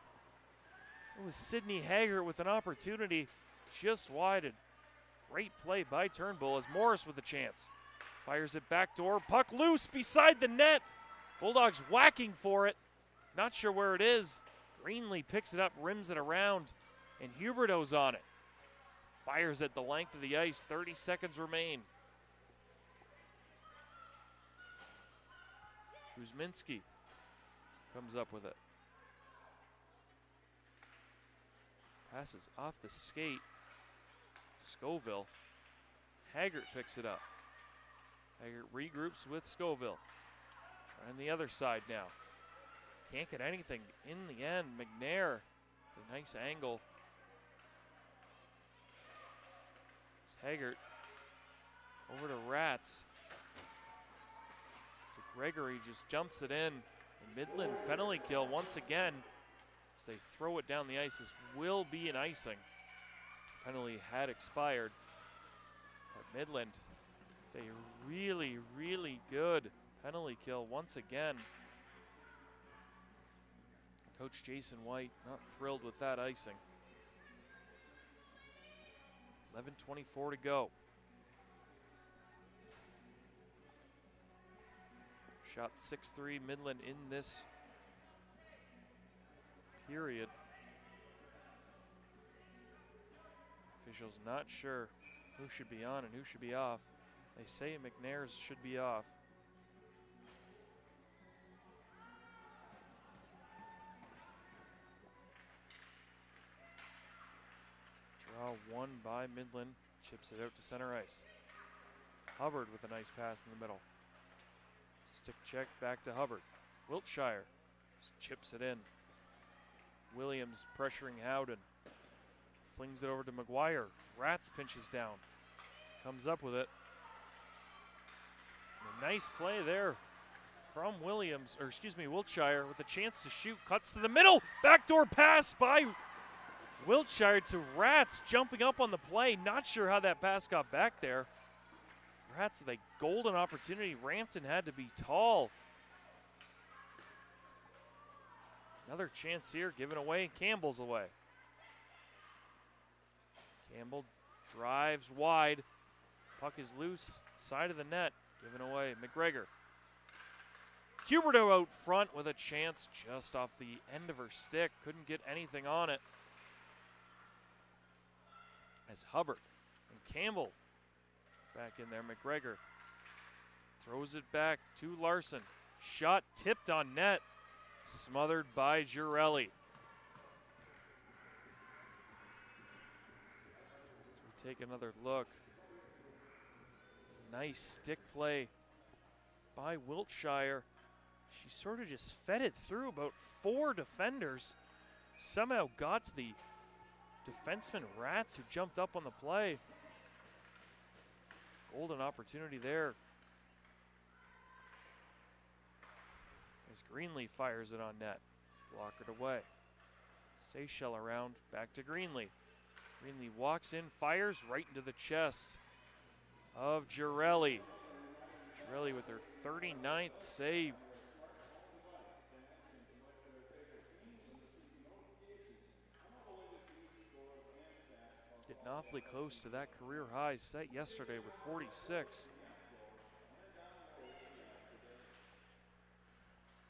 was Sydney Haggart with an opportunity just wide. Great play by Turnbull as Morris with a chance. Fires it back door. Puck loose beside the net. Bulldogs whacking for it. Not sure where it is. Greenlee picks it up, rims it around, and Huberto's on it. Fires at the length of the ice. 30 seconds remain. Kuzminski comes up with it. Passes off the skate. Scoville. Haggart picks it up. Haggart regroups with Scoville. Trying the other side now. Can't get anything in the end. McNair, a nice angle. It's Haggart over to Rats. To Gregory, just jumps it in. And Midland's penalty kill once again as they throw it down the ice. This will be an icing. This penalty had expired. But Midland, a really, really good penalty kill once again. Coach Jason White not thrilled with that icing. 11:24 to go. Shot 6-3 Midland in this period. Officials not sure who should be on and who should be off. They say McNair's should be off. Draw one by Midland. Chips it out to center ice. Hubbard with a nice pass in the middle. Stick check back to Hubbard. Wiltshire chips it in. Williams pressuring Howden. Flings it over to McGuire. Rats pinches down. Comes up with it. And a nice play there from Wiltshire with a chance to shoot. Cuts to the middle. Backdoor pass by Wiltshire to Rats, jumping up on the play. Not sure how that pass got back there. Rats with a golden opportunity. Rampton had to be tall. Another chance here given away. Campbell's away. Campbell drives wide. Puck is loose. Side of the net. Given away. McGregor. Huberto out front with a chance just off the end of her stick. Couldn't get anything on it. As Hubbard and Campbell back in there. McGregor throws it back to Larson. Shot tipped on net. Smothered by Girelli. As we take another look. Nice stick play by Wiltshire. She sort of just fed it through about 4 defenders. Somehow got to the defenseman Rats who jumped up on the play. Golden opportunity there. As Greenlee fires it on net. Blockered away. Seychelles around, back to Greenlee. Greenlee walks in, fires right into the chest of Girelli. Girelli with her 39th save. Getting awfully close to that career high set yesterday with 46.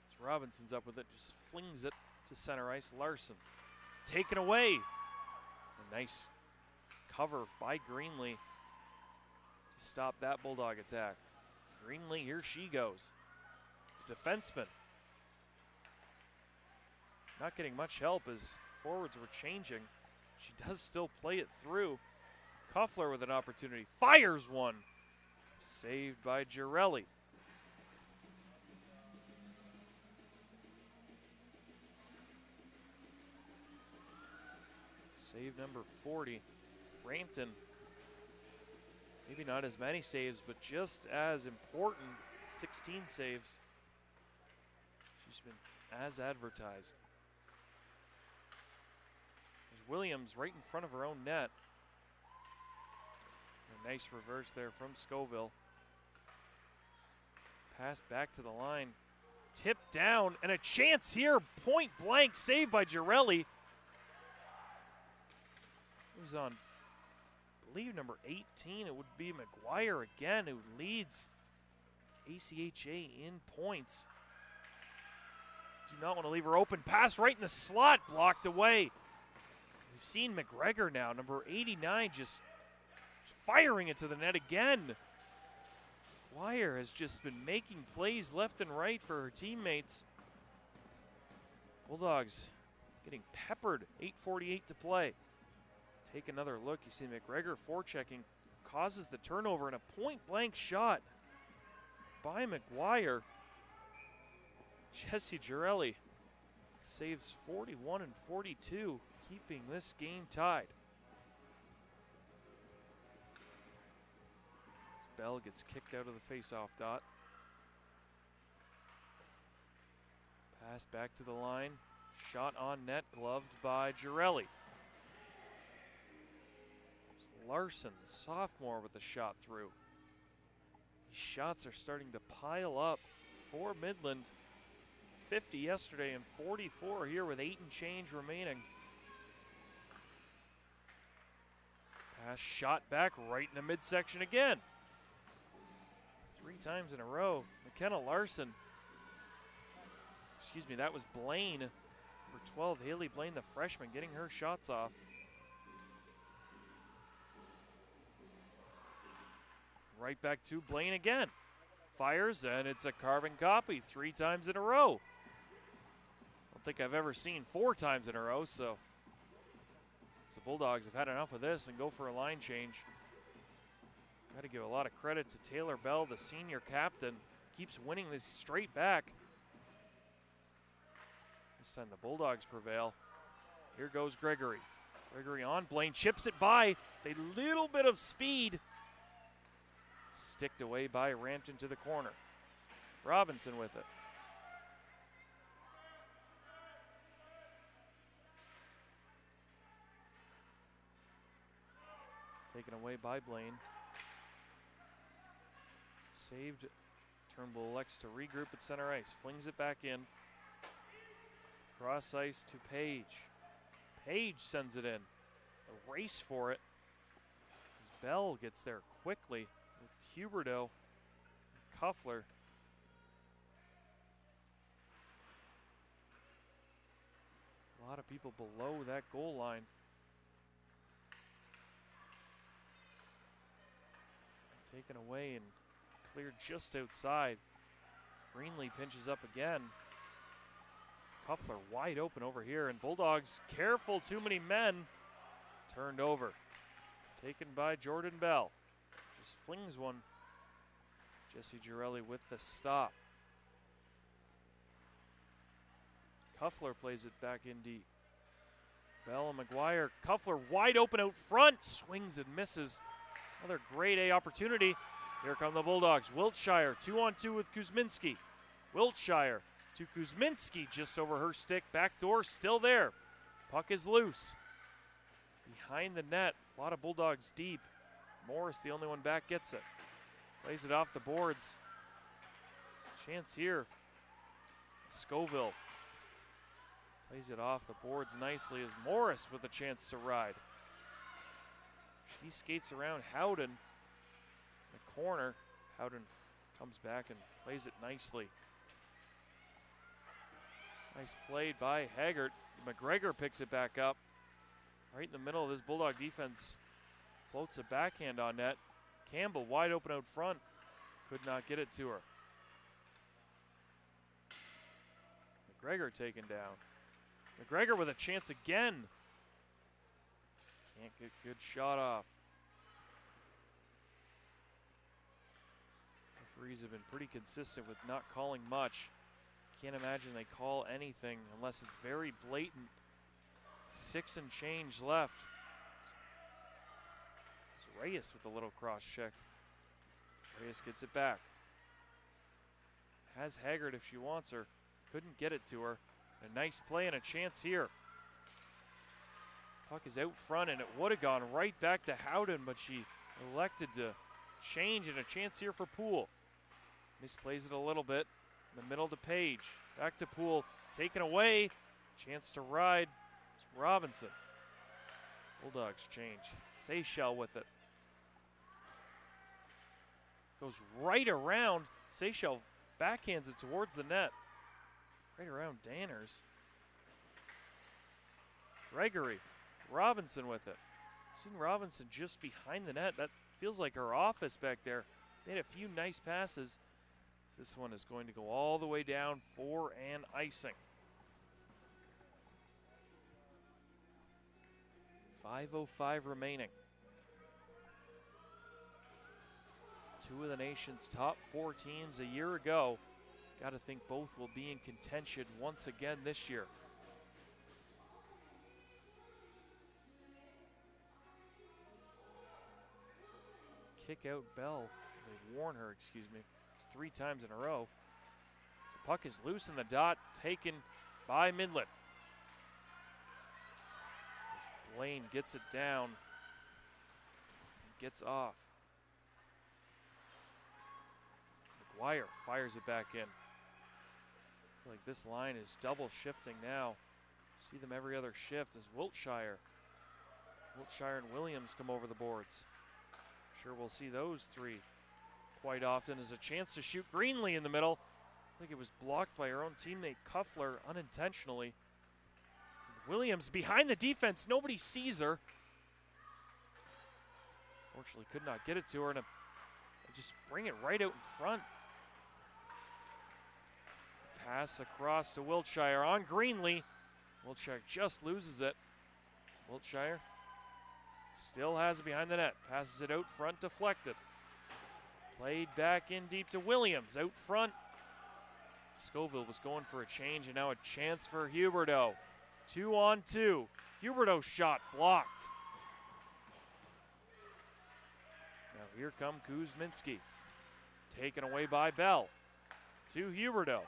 As Robinson's up with it, just flings it to center ice. Larson taken away. A nice cover by Greenlee to stop that Bulldog attack. Greenlee, here she goes. The defenseman not getting much help as forwards were changing. She does still play it through. Kuffler with an opportunity. Fires one. Saved by Girelli. Save number 40. Rampton Maybe not as many saves, but just as important, 16 saves. She's been as advertised. There's Williams right in front of her own net. A nice reverse there from Scoville. Pass back to the line. Tipped down, and a chance here. Point blank save by Girelli. Who's on, I believe, number 18? It would be McGuire again, who leads ACHA in points. Do not want to leave her open. Pass right in the slot, blocked away. We've seen McGregor now, number 89, just firing it to the net again. McGuire has just been making plays left and right for her teammates. Bulldogs getting peppered, 8:48 to play. Take another look. You see McGregor forechecking, causes the turnover, and a point-blank shot by McGuire. Jesse Girelli saves 41 and 42, keeping this game tied. Bell gets kicked out of the face-off dot. Pass back to the line. Shot on net, gloved by Girelli. Larson, the sophomore, with the shot through. These shots are starting to pile up for Midland. 50 yesterday and 44 here with 8 and change remaining. Pass shot back right in the midsection again. 3 times in a row. McKenna Larson. Excuse me, that was Blaine. Number 12, Haley Blaine, the freshman, getting her shots off. Right back to Blaine again. Fires, and it's a carbon copy 3 times in a row. I don't think I've ever seen 4 times in a row, so the Bulldogs have had enough of this and go for a line change. Got to give a lot of credit to Taylor Bell, the senior captain. Keeps winning this straight back. This time the Bulldogs prevail. Here goes Gregory. Gregory on Blaine, chips it by. A little bit of speed. Sticked away by Rampton to the corner. Robinson with it. Taken away by Blaine. Saved. Turnbull elects to regroup at center ice. Flings it back in. Cross ice to Page. Page sends it in. A race for it. As Bell gets there quickly with Huberdeau. Kuffler. A lot of people below that goal line. Taken away and cleared just outside. Greenlee pinches up again. Kuffler wide open over here, and Bulldogs careful, too many men. Turned over. Taken by Jordan Bell. Just flings one. Jesse Girelli with the stop. Kuffler plays it back in deep. Bell and McGuire. Kuffler wide open out front. Swings and misses. Another grade A opportunity. Here come the Bulldogs. Wiltshire 2-on-2 with Kuzminski. Wiltshire to Kuzminski just over her stick. Back door still there. Puck is loose. Behind the net. A lot of Bulldogs deep. Morris, the only one back, gets it. Plays it off the boards. Chance here. Scoville plays it off the boards nicely as Morris with a chance to ride. She skates around Howden in the corner. Howden comes back and plays it nicely. Nice play by Haggart. McGregor picks it back up. Right in the middle of this Bulldog defense. Floats a backhand on net. Campbell wide open out front. Could not get it to her. McGregor taken down. McGregor with a chance again. Can't get a good shot off. Referees have been pretty consistent with not calling much. Can't imagine they call anything unless it's very blatant. 6 and change left. Reyes with a little cross check. Reyes gets it back. Has Haggard if she wants her. Couldn't get it to her. A nice play and a chance here. Puck is out front, and it would have gone right back to Howden, but she elected to change, and a chance here for Poole. Misplays it a little bit. In the middle to Page. Back to Poole. Taken away. Chance to ride. It's Robinson. Bulldogs change. Seychelles with it. Goes right around. Seychelles backhands it towards the net. Right around Danners. Gregory. Robinson with it. Seen Robinson just behind the net. That feels like her office back there. Made a few nice passes. This one is going to go all the way down for an icing. 5:05 remaining. Two of the nation's top 4 teams a year ago. Got to think both will be in contention once again this year. Kick out Bell. They warn her, excuse me. It's 3 times in a row. The puck is loose in the dot, taken by Midland. As Blaine gets it down, gets off. McGuire fires it back in. I feel like this line is double shifting now. See them every other shift as Wiltshire and Williams come over the boards. Sure we'll see those 3 quite often. As a chance to shoot Greenlee in the middle. I think it was blocked by her own teammate Kuffler unintentionally. Williams behind the defense. Nobody sees her. Fortunately could not get it to her, and just bring it right out in front. Pass across to Wiltshire on Greenlee. Wiltshire just loses it. Wiltshire still has it behind the net. Passes it out front, deflected. Played back in deep to Williams, out front. Scoville was going for a change, and now a chance for Huberdeau. 2-on-2. Huberdeau's shot blocked. Now here come Kuzminski. Taken away by Bell. To Huberdeau.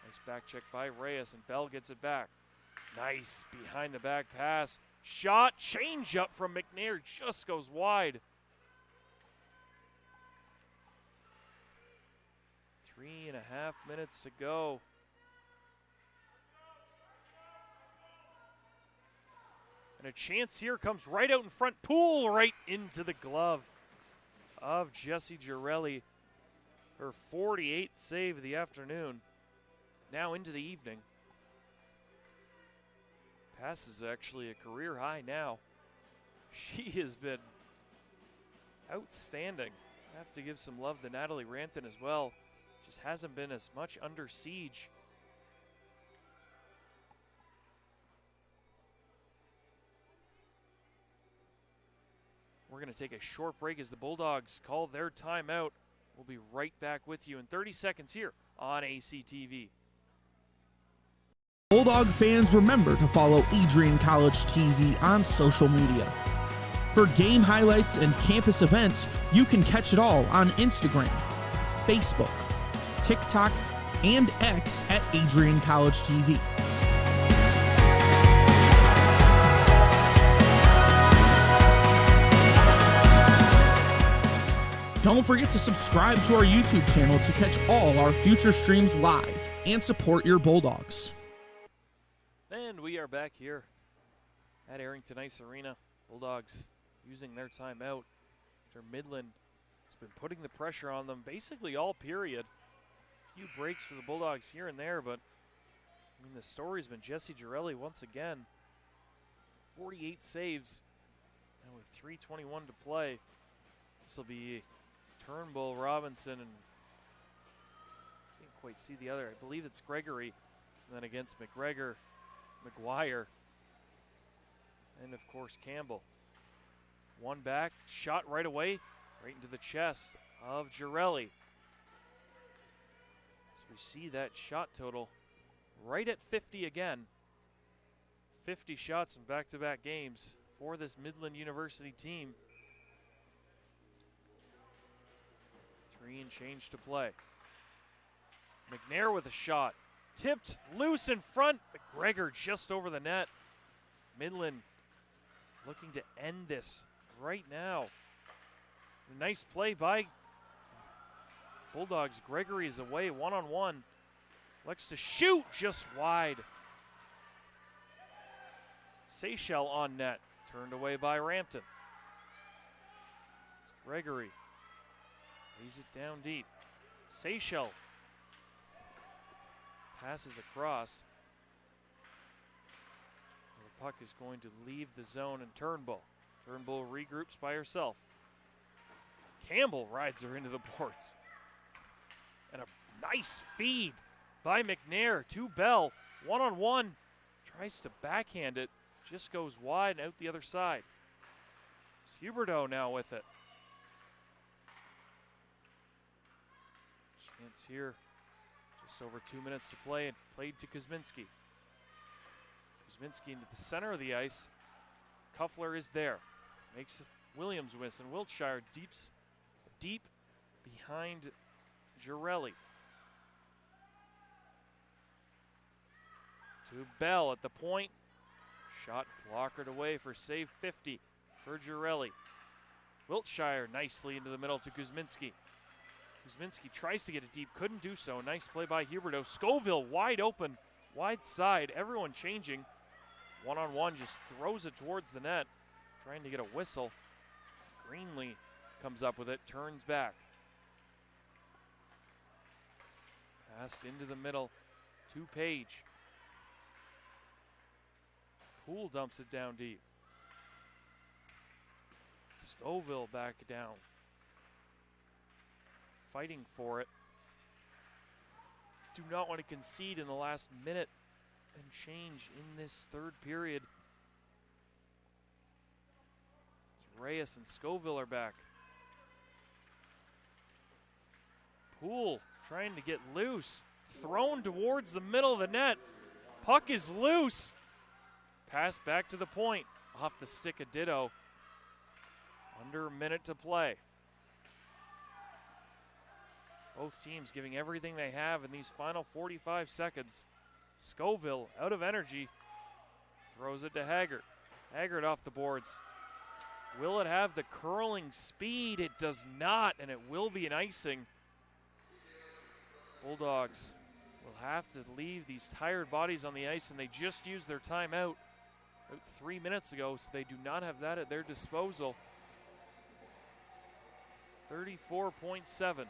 Nice back check by Reyes, and Bell gets it back. Nice behind the back pass. Shot, change up from McNair, just goes wide. 3.5 minutes to go. And a chance here comes right out in front. Poole right into the glove of Jessie Girelli. Her 48th save of the afternoon. Now into the evening. Pass is actually a career high now. She has been outstanding. I have to give some love to Natalie Ranton as well. Just hasn't been as much under siege. We're going to take a short break as the Bulldogs call their timeout. We'll be right back with you in 30 seconds here on ACTV. Bulldog fans, remember to follow Adrian College TV on social media. For game highlights and campus events, you can catch it all on Instagram, Facebook, TikTok, and X at AdrianCollegeTV. Don't forget to subscribe to our YouTube channel to catch all our future streams live and support your Bulldogs. And we are back here at Arrington Ice Arena. Bulldogs using their timeout after Midland has been putting the pressure on them basically all period. A few breaks for the Bulldogs here and there, but I mean the story's been Jessie Girelli once again. 48 saves, and with 3:21 to play, this will be Turnbull, Robinson, and can't quite see the other. I believe it's Gregory, and then against McGregor, McGuire, and of course Campbell. One back, shot right away, right into the chest of Girelli. So we see that shot total right at 50 again. 50 shots in back-to-back games for this Midland University team. 3 and change to play. McNair with a shot. Tipped, loose in front. McGregor just over the net. Midland looking to end this right now. A nice play by Bulldogs. Gregory is away, one-on-one. Likes to shoot just wide. Seychelles on net. Turned away by Rampton. Gregory lays it down deep. Seychelles passes across. The puck is going to leave the zone, and Turnbull. Turnbull regroups by herself. Campbell rides her into the boards. And a nice feed by McNair to Bell. One-on-one. Tries to backhand it. Just goes wide and out the other side. It's Huberdeau now with it. Chance here. Just over 2 minutes to play, and played to Kuzminski. Kuzminski into the center of the ice. Kuffler is there. Makes Williams miss, and Wiltshire deep behind Girelli. To Bell at the point. Shot blockered away for save 50 for Girelli. Wiltshire nicely into the middle to Kuzminski. Kuzminski tries to get it deep, couldn't do so. Nice play by Huberdeau. Scoville wide open, wide side. Everyone changing. One-on-one, just throws it towards the net, trying to get a whistle. Greenlee comes up with it, turns back. Passed into the middle to Page. Poole dumps it down deep. Scoville back down. Fighting for it. Do not want to concede in the last minute and change in this third period. Reyes and Scoville are back. Poole trying to get loose. Thrown towards the middle of the net. Puck is loose. Pass back to the point. Off the stick of Ditto. Under a minute to play. Both teams giving everything they have in these final 45 seconds. Scoville out of energy. Throws it to Haggard. Haggard off the boards. Will it have the curling speed? It does not, and it will be an icing. Bulldogs will have to leave these tired bodies on the ice, and they just used their timeout about 3 minutes ago, so they do not have that at their disposal. 34.7.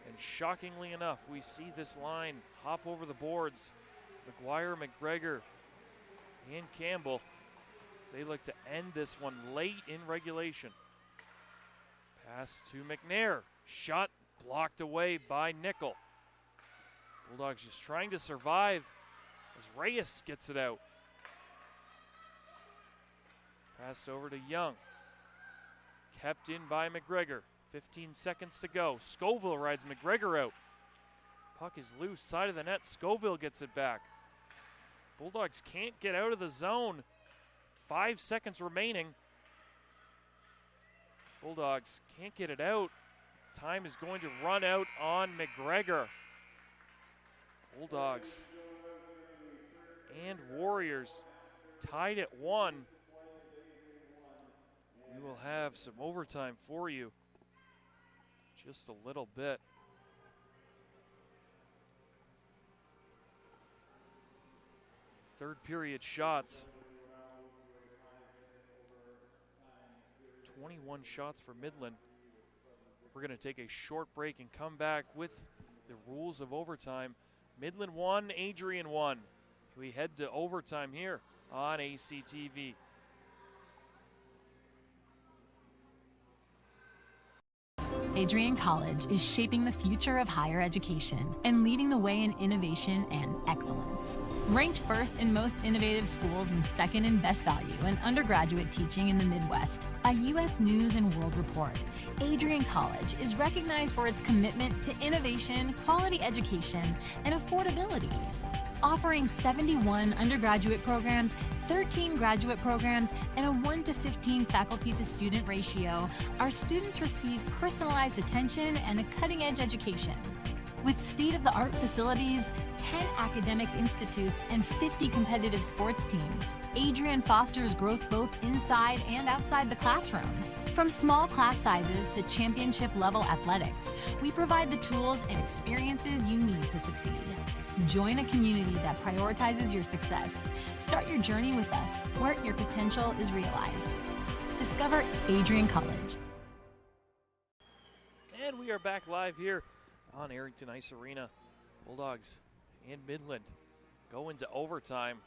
And shockingly enough, we see this line hop over the boards. McGuire, McGregor, and Campbell as they look to end this one late in regulation. Pass to McNair. Shot blocked away by Nickel. Bulldogs just trying to survive as Reyes gets it out. Passed over to Young. Kept in by McGregor. 15 seconds to go. Scoville rides McGregor out. Puck is loose, side of the net. Scoville gets it back. Bulldogs can't get out of the zone. 5 seconds remaining. Bulldogs can't get it out. Time is going to run out on McGregor. Bulldogs and Warriors tied at 1. We will have some overtime for you. Just a little bit. Third period shots. 21 shots for Midland. We're going to take a short break and come back with the rules of overtime. Midland 1, Adrian 1. We head to overtime here on ACTV. Adrian College is shaping the future of higher education and leading the way in innovation and excellence. Ranked first in most innovative schools and second in best value in undergraduate teaching in the Midwest by U.S. News and World Report, Adrian College is recognized for its commitment to innovation, quality education, and affordability. Offering 71 undergraduate programs, 13 graduate programs, and a 1-to-15 faculty-to-student ratio, our students receive personalized attention and a cutting-edge education. With state-of-the-art facilities, 10 academic institutes, and 50 competitive sports teams, Adrian fosters growth both inside and outside the classroom. From small class sizes to championship-level athletics, we provide the tools and experiences you need to succeed. Join a community that prioritizes your success. Start your journey with us, where your potential is realized. Discover Adrian College. And we are back live here on Arrington Ice Arena. Bulldogs and Midland go into overtime.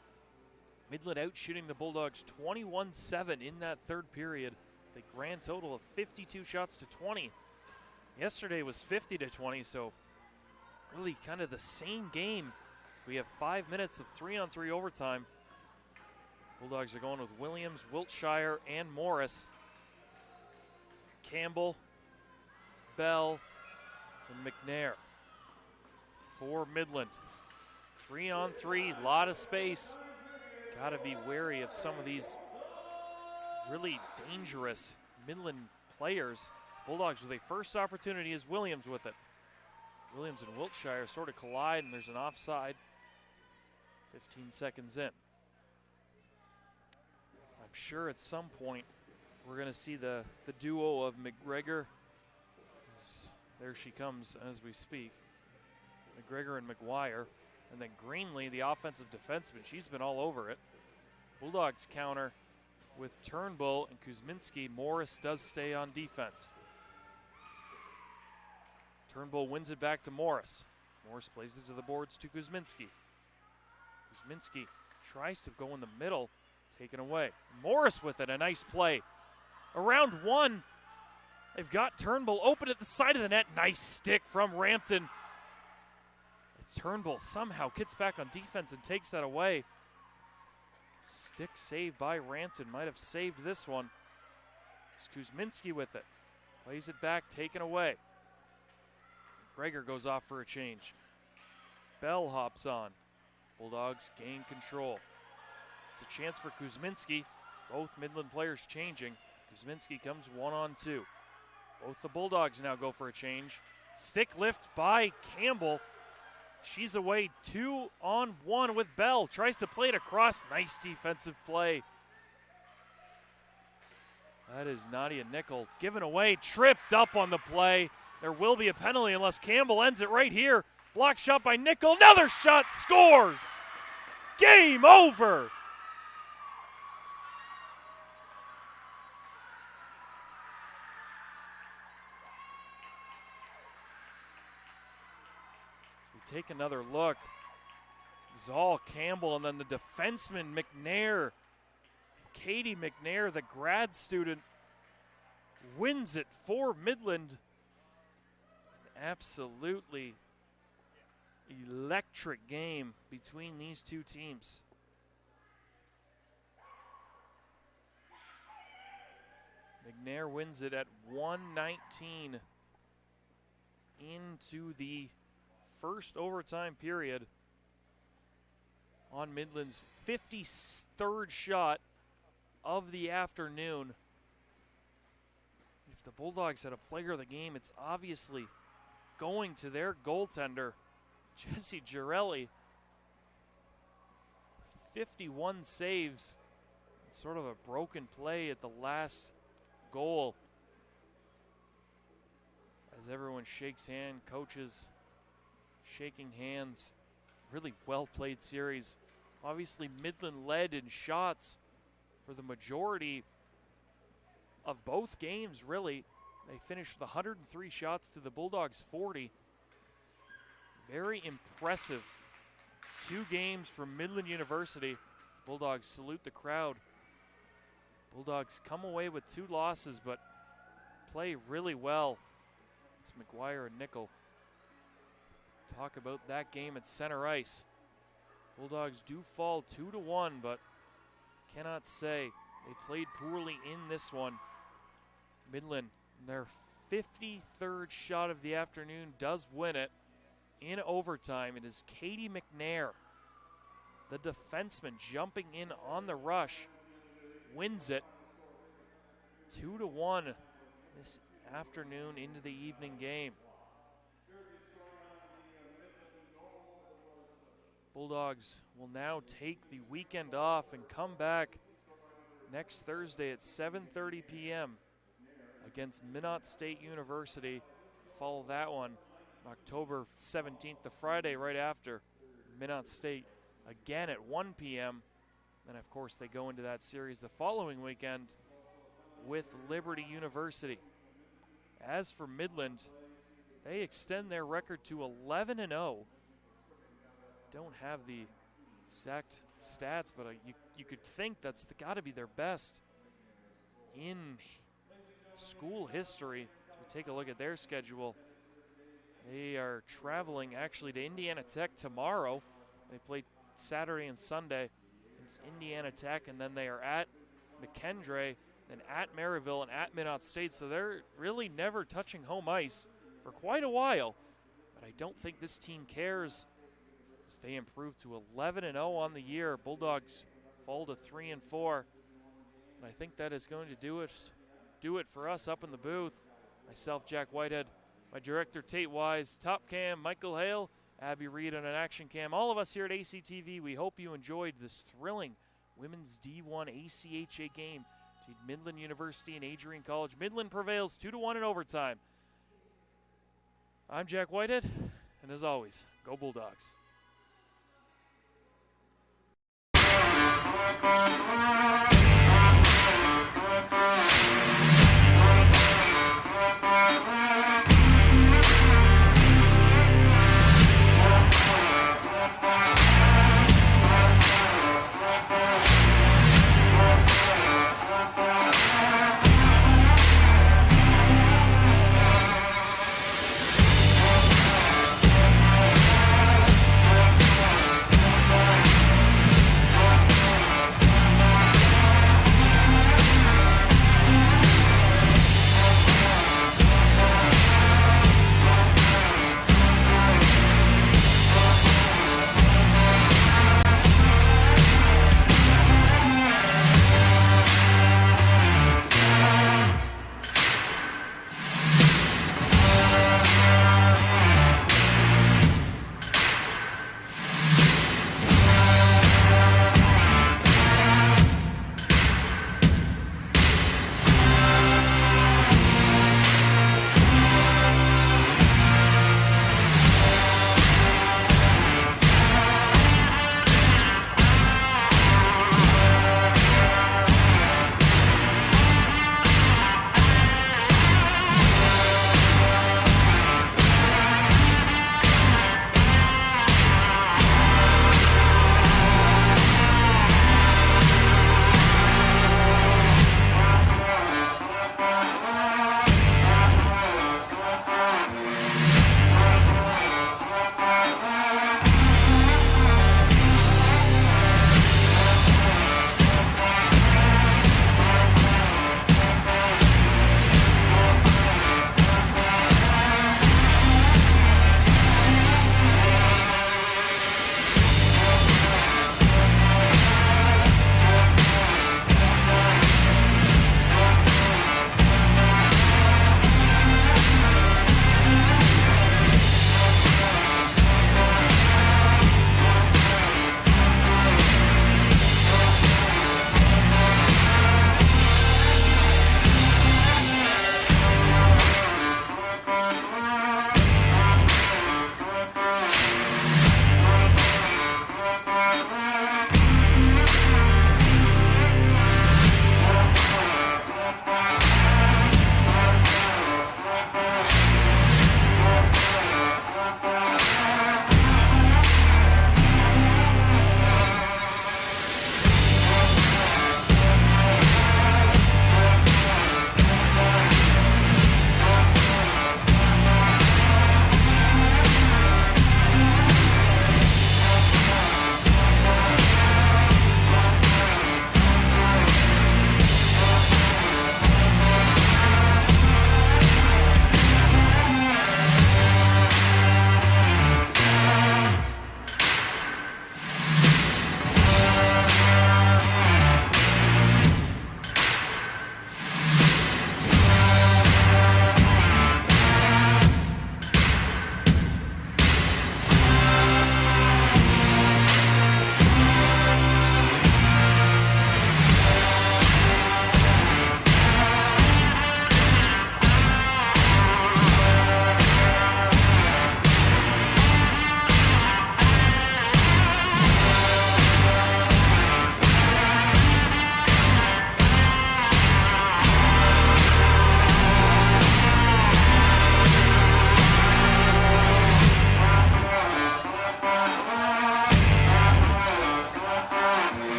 Midland out shooting the Bulldogs 21-7 in that third period. The grand total of 52 shots to 20. Yesterday was 50-20, so really kind of the same game. We have 5 minutes of 3-on-3 overtime. Bulldogs are going with Williams, Wiltshire, and Morris. Campbell, Bell, and McNair for Midland. 3-on-3, lot of space. Got to be wary of some of these really dangerous Midland players. Bulldogs with a first opportunity is Williams with it. Williams and Wiltshire sort of collide, and there's an offside. 15 seconds in. I'm sure at some point we're going to see the duo of McGregor. There she comes as we speak. McGregor and McGuire. And then Greenlee, the offensive defenseman. She's been all over it. Bulldogs counter with Turnbull and Kuzminski. Morris does stay on defense. Turnbull wins it back to Morris. Morris plays it to the boards to Kuzminski. Kuzminski tries to go in the middle, taken away. Morris with it, a nice play. Around one, they've got Turnbull open at the side of the net. Nice stick from Rampton. Turnbull somehow gets back on defense and takes that away. Stick saved by Rampton. Might have saved this one. It's Kuzminski with it. Plays it back, taken away. Gregor goes off for a change. Bell hops on. Bulldogs gain control. It's a chance for Kuzminski. Both Midland players changing. Kuzminski comes 1-on-2. Both the Bulldogs now go for a change. Stick lift by Campbell. She's away 2-on-1 with Bell. Tries to play it across. Nice defensive play. That is Nadia Nickel given away. Tripped up on the play. There will be a penalty unless Campbell ends it right here. Block shot by Nickel. Another shot. Scores. Game over. Take another look. Zal Campbell and then the defenseman McNair. Katie McNair, the grad student, wins it for Midland. Absolutely electric game between these two teams. McNair wins it at 1:19 into the first overtime period on Midland's 53rd shot of the afternoon. If the Bulldogs had a player of the game, it's obviously going to their goaltender, Jesse Girelli. 51 saves. It's sort of a broken play at the last goal. As everyone shakes hand, coaches shaking hands. Really well played series. Obviously Midland led in shots for the majority of both games, really. They finished with 103 shots to the Bulldogs 40. Very impressive 2 games from Midland University. The Bulldogs salute the crowd. Bulldogs come away with 2 losses, but play really well. It's McGuire and Nickel. Talk about that game at center ice. Bulldogs do fall 2-1, but cannot say they played poorly in this one. Midland, their 53rd shot of the afternoon, does win it in overtime. It is Katie McNair the defenseman jumping in on the rush, wins it 2-1 this afternoon into the evening game. Bulldogs will now take the weekend off and come back next Thursday at 7:30 p.m. against Minot State University. Follow that one October 17th, the Friday right after Minot State, again at 1 p.m. Then, of course, they go into that series the following weekend with Liberty University. As for Midland, they extend their record to 11-0. Don't have the exact stats, but you could think that's got to be their best in school history. So we take a look at their schedule. They are traveling actually to Indiana Tech tomorrow. They play Saturday and Sunday. It's Indiana Tech, and then they are at McKendree, then at Maryville, and at Minot State. So they're really never touching home ice for quite a while. But I don't think this team cares, as they improve to 11-0 on the year. Bulldogs fall to 3-4. And I think that is going to do it for us up in the booth. Myself, Jack Whitehead, my director, Tate Wise, top cam, Michael Hale, Abby Reed on an action cam. All of us here at ACTV, we hope you enjoyed this thrilling women's D1 ACHA game between Midland University and Adrian College. Midland prevails 2-1 in overtime. I'm Jack Whitehead, and as always, go Bulldogs.